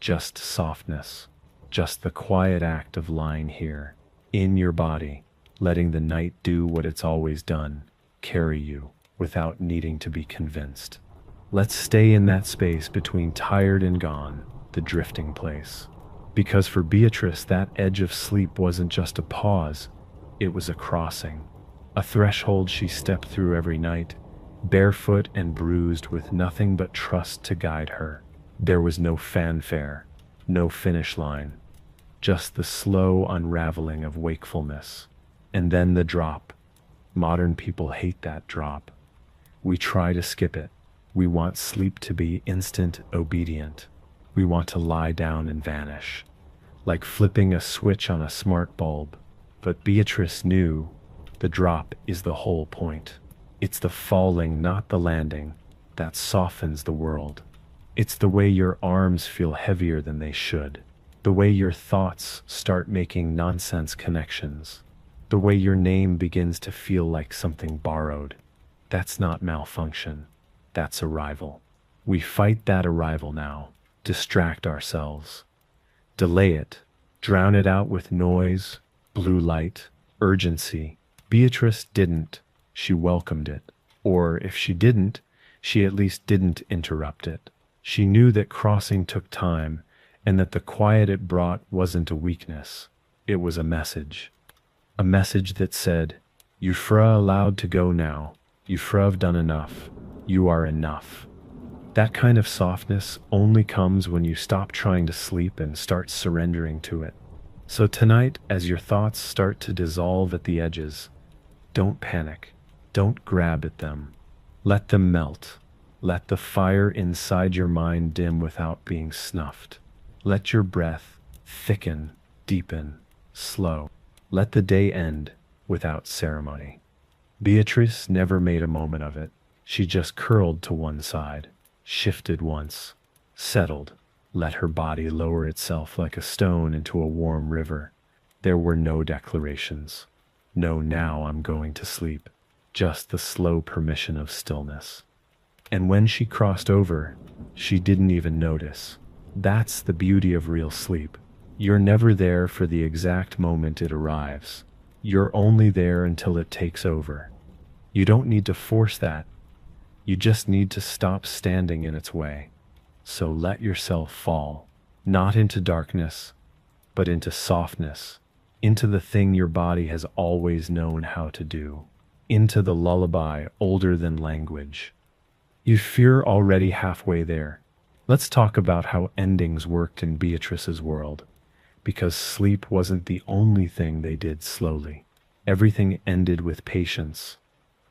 just softness, just the quiet act of lying here, in your body, letting the night do what it's always done, carry you, without needing to be convinced. Let's stay in that space between tired and gone, the drifting place. Because for Beatrice, that edge of sleep wasn't just a pause, it was a crossing, a threshold she stepped through every night, barefoot and bruised with nothing but trust to guide her. There was no fanfare, no finish line, just the slow unraveling of wakefulness. And then the drop. Modern people hate that drop. We try to skip it. We want sleep to be instant, obedient. We want to lie down and vanish, like flipping a switch on a smart bulb. But Beatrice knew the drop is the whole point. It's the falling, not the landing, that softens the world. It's the way your arms feel heavier than they should, the way your thoughts start making nonsense connections, the way your name begins to feel like something borrowed. That's not malfunction, that's arrival. We fight that arrival now, distract ourselves, delay it, drown it out with noise, blue light, urgency. Beatrice didn't, she welcomed it. Or if she didn't, she at least didn't interrupt it. She knew that crossing took time, and that the quiet it brought wasn't a weakness. It was a message. A message that said, "Euphra allowed to go now. Euphra have done enough. You are enough." That kind of softness only comes when you stop trying to sleep and start surrendering to it. So tonight, as your thoughts start to dissolve at the edges, don't panic. Don't grab at them. Let them melt. Let the fire inside your mind dim without being snuffed. Let your breath thicken, deepen, slow. Let the day end without ceremony. Beatrice never made a moment of it. She just curled to one side, shifted once, settled, let her body lower itself like a stone into a warm river. There were no declarations. No, now I'm going to sleep. Just the slow permission of stillness. And when she crossed over, she didn't even notice. That's the beauty of real sleep. You're never there for the exact moment it arrives. You're only there until it takes over. You don't need to force that. You just need to stop standing in its way. So let yourself fall, not into darkness, but into softness, into the thing your body has always known how to do, into the lullaby older than language. You're already halfway there. Let's talk about how endings worked in Beatrice's world, because sleep wasn't the only thing they did slowly. Everything ended with patience,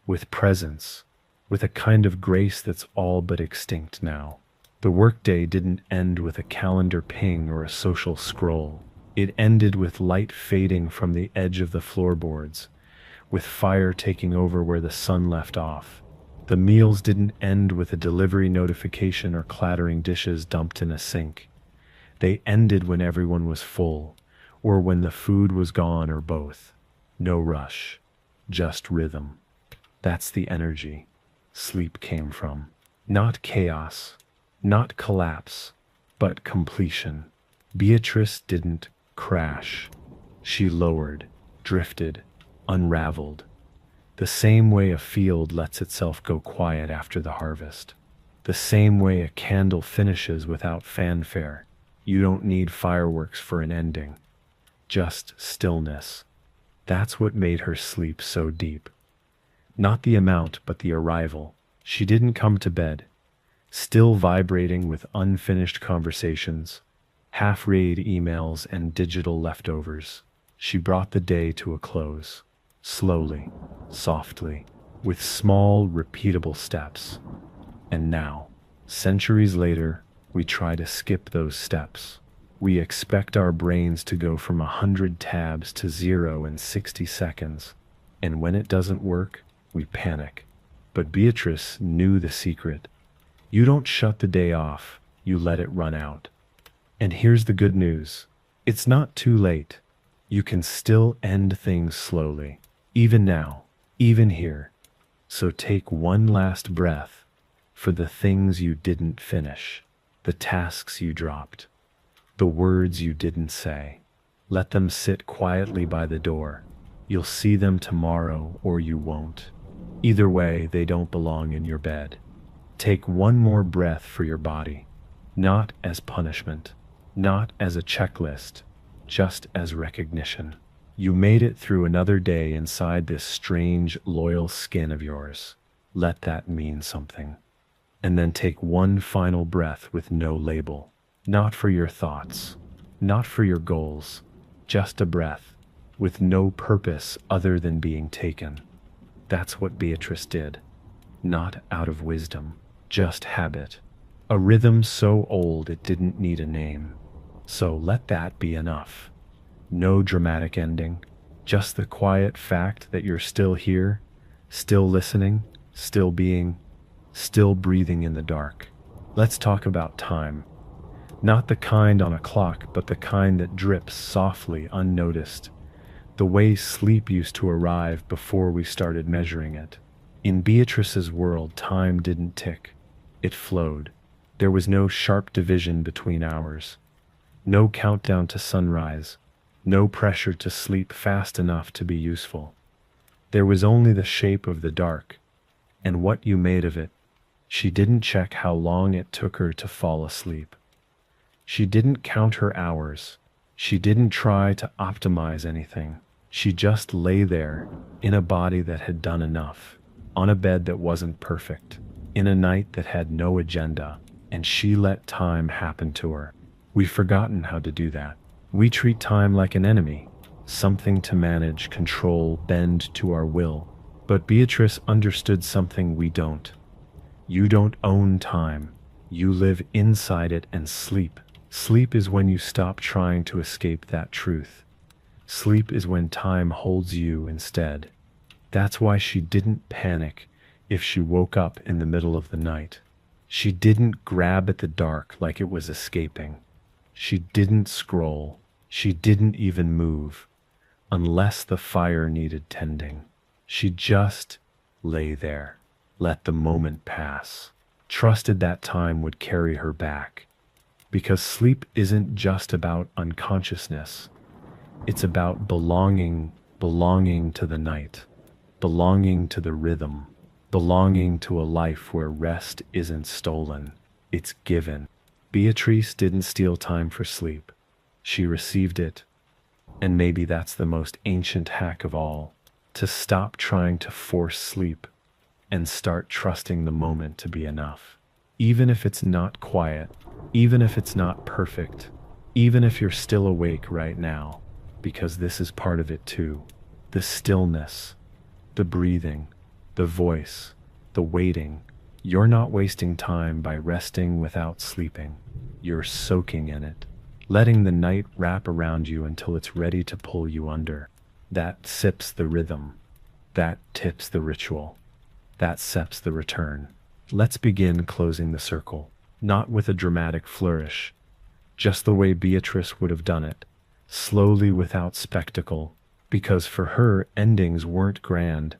with presence, with a kind of grace that's all but extinct now. The workday didn't end with a calendar ping or a social scroll. It ended with light fading from the edge of the floorboards, with fire taking over where the sun left off. The meals didn't end with a delivery notification or clattering dishes dumped in a sink. They ended when everyone was full, or when the food was gone, or both. No rush, just rhythm. That's the energy sleep came from. Not chaos, not collapse, but completion. Beatrice didn't crash. She lowered, drifted, unraveled. The same way a field lets itself go quiet after the harvest. The same way a candle finishes without fanfare. You don't need fireworks for an ending. Just stillness. That's what made her sleep so deep. Not the amount, but the arrival. She didn't come to bed, still vibrating with unfinished conversations, half-read emails, and digital leftovers. She brought the day to a close, slowly, softly, with small, repeatable steps. And now, centuries later, we try to skip those steps. We expect our brains to go from 100 tabs to 0 in 60 seconds. And when it doesn't work, we panic. But Beatrice knew the secret. You don't shut the day off, you let it run out. And here's the good news. It's not too late. You can still end things slowly. Even now, even here. So take one last breath for the things you didn't finish, the tasks you dropped, the words you didn't say. Let them sit quietly by the door. You'll see them tomorrow or you won't. Either way, they don't belong in your bed. Take one more breath for your body, not as punishment, not as a checklist, just as recognition. You made it through another day inside this strange, loyal skin of yours. Let that mean something. And then take one final breath with no label. Not for your thoughts, not for your goals, just a breath, with no purpose other than being taken. That's what Beatrice did. Not out of wisdom, just habit. A rhythm so old it didn't need a name. So let that be enough. No dramatic ending, just the quiet fact that you're still here, still listening, still being, still breathing in the dark. Let's talk about time. Not the kind on a clock, but the kind that drips softly, unnoticed. The way sleep used to arrive before we started measuring it. In Beatrice's world, time didn't tick. It flowed. There was no sharp division between hours. No countdown to sunrise. No pressure to sleep fast enough to be useful. There was only the shape of the dark, and what you made of it. She didn't check how long it took her to fall asleep. She didn't count her hours. She didn't try to optimize anything. She just lay there, in a body that had done enough, on a bed that wasn't perfect, in a night that had no agenda, and she let time happen to her. We've forgotten how to do that. We treat time like an enemy, something to manage, control, bend to our will. But Beatrice understood something we don't. You don't own time. You live inside it and sleep. Sleep is when you stop trying to escape that truth. Sleep is when time holds you instead. That's why she didn't panic if she woke up in the middle of the night. She didn't grab at the dark like it was escaping. She didn't scroll. She didn't even move, unless the fire needed tending. She just lay there, let the moment pass, trusted that time would carry her back. Because sleep isn't just about unconsciousness. It's about belonging to the night, belonging to the rhythm, belonging to a life where rest isn't stolen, it's given. Beatrice didn't steal time for sleep. She received it. And maybe that's the most ancient hack of all, to stop trying to force sleep and start trusting the moment to be enough. Even if it's not quiet, even if it's not perfect, even if you're still awake right now, because this is part of it too. The stillness, the breathing, the voice, the waiting. You're not wasting time by resting without sleeping. You're soaking in it, letting the night wrap around you until it's ready to pull you under. That sips the rhythm. That tips the ritual. That seps the return. Let's begin closing the circle, not with a dramatic flourish, just the way Beatrice would have done it, slowly without spectacle, because for her endings weren't grand.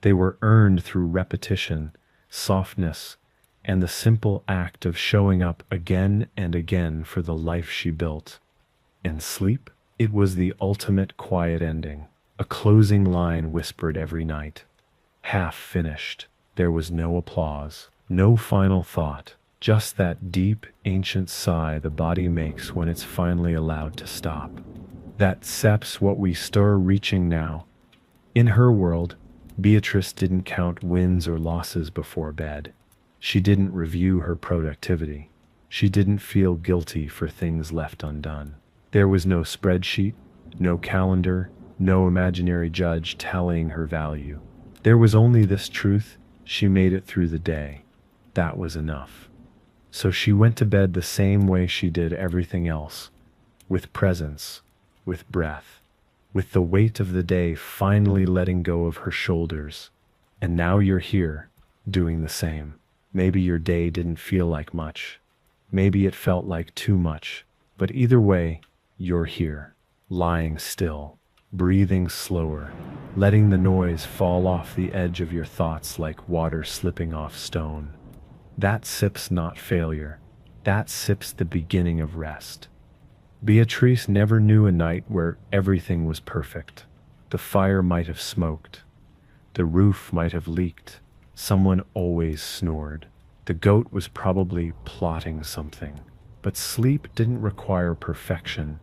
They were earned through repetition, softness, and the simple act of showing up again and again for the life she built. And sleep? It was the ultimate quiet ending, a closing line whispered every night. Half finished. There was no applause, no final thought, just that deep, ancient sigh the body makes when it's finally allowed to stop. That seps what we stir reaching now. In her world, Beatrice didn't count wins or losses before bed. She didn't review her productivity. She didn't feel guilty for things left undone. There was no spreadsheet, no calendar, no imaginary judge tallying her value. There was only this truth: she made it through the day. that was enough. So she went to bed the same way she did everything else, with presence, with breath, with the weight of the day finally letting go of her shoulders. And now you're here, doing the same. Maybe your day didn't feel like much. Maybe it felt like too much. But either way, you're here, lying still, breathing slower, letting the noise fall off the edge of your thoughts like water slipping off stone. That sip's not failure. That sip's the beginning of rest. Beatrice never knew a night where everything was perfect. The fire might have smoked. The roof might have leaked. Someone always snored. The goat was probably plotting something. But sleep didn't require perfection,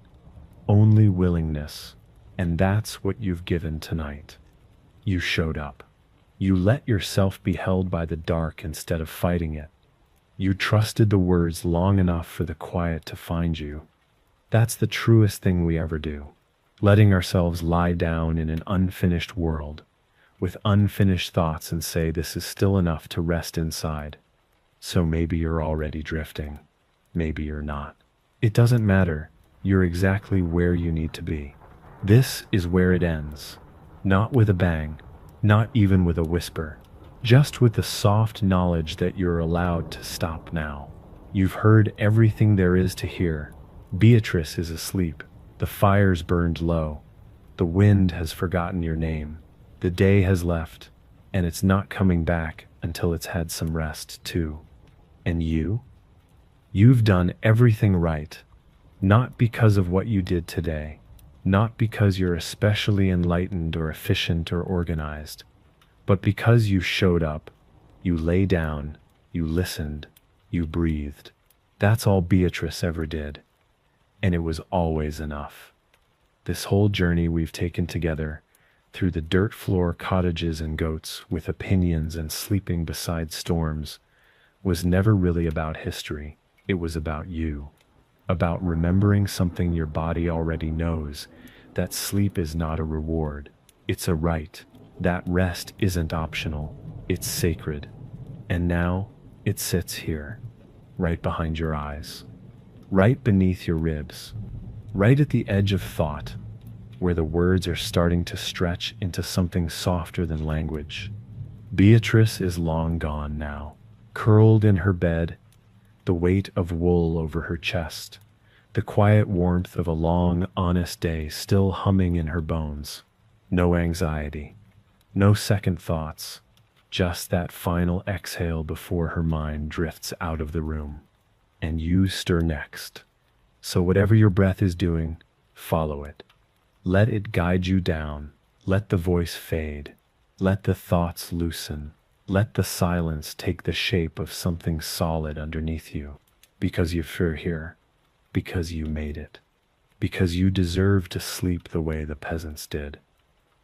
only willingness. And that's what you've given tonight. You showed up. You let yourself be held by the dark instead of fighting it. You trusted the words long enough for the quiet to find you. That's the truest thing we ever do. Letting ourselves lie down in an unfinished world, with unfinished thoughts and say this is still enough to rest inside. So maybe you're already drifting. Maybe you're not. It doesn't matter. You're exactly where you need to be. This is where it ends. Not with a bang. Not even with a whisper, just with the soft knowledge that you're allowed to stop now. You've heard everything there is to hear. Beatrice is asleep. The fire's burned low. The wind has forgotten your name. The day has left, and it's not coming back until it's had some rest too. And you? You've done everything right, not because of what you did today. Not because you're especially enlightened or efficient or organized, but because you showed up, you lay down, you listened, you breathed. That's all Beatrice ever did, and it was always enough. This whole journey we've taken together, through the dirt floor cottages and goats with opinions and sleeping beside storms, was never really about history. It was about you. About remembering something your body already knows, that sleep is not a reward, it's a right. That rest isn't optional, it's sacred. And now, it sits here, right behind your eyes, right beneath your ribs, right at the edge of thought, where the words are starting to stretch into something softer than language. Beatrice is long gone now, curled in her bed, the weight of wool over her chest, the quiet warmth of a long, honest day still humming in her bones. No anxiety, no second thoughts, just that final exhale before her mind drifts out of the room. And you stir next. So whatever your breath is doing, follow it. Let it guide you down. Let the voice fade. Let the thoughts loosen. Let the silence take the shape of something solid underneath you. Because you're here. Because you made it. Because you deserve to sleep the way the peasants did.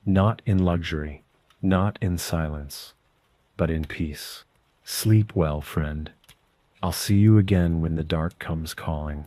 Not in luxury, not in silence, but in peace. Sleep well, friend. I'll see you again when the dark comes calling.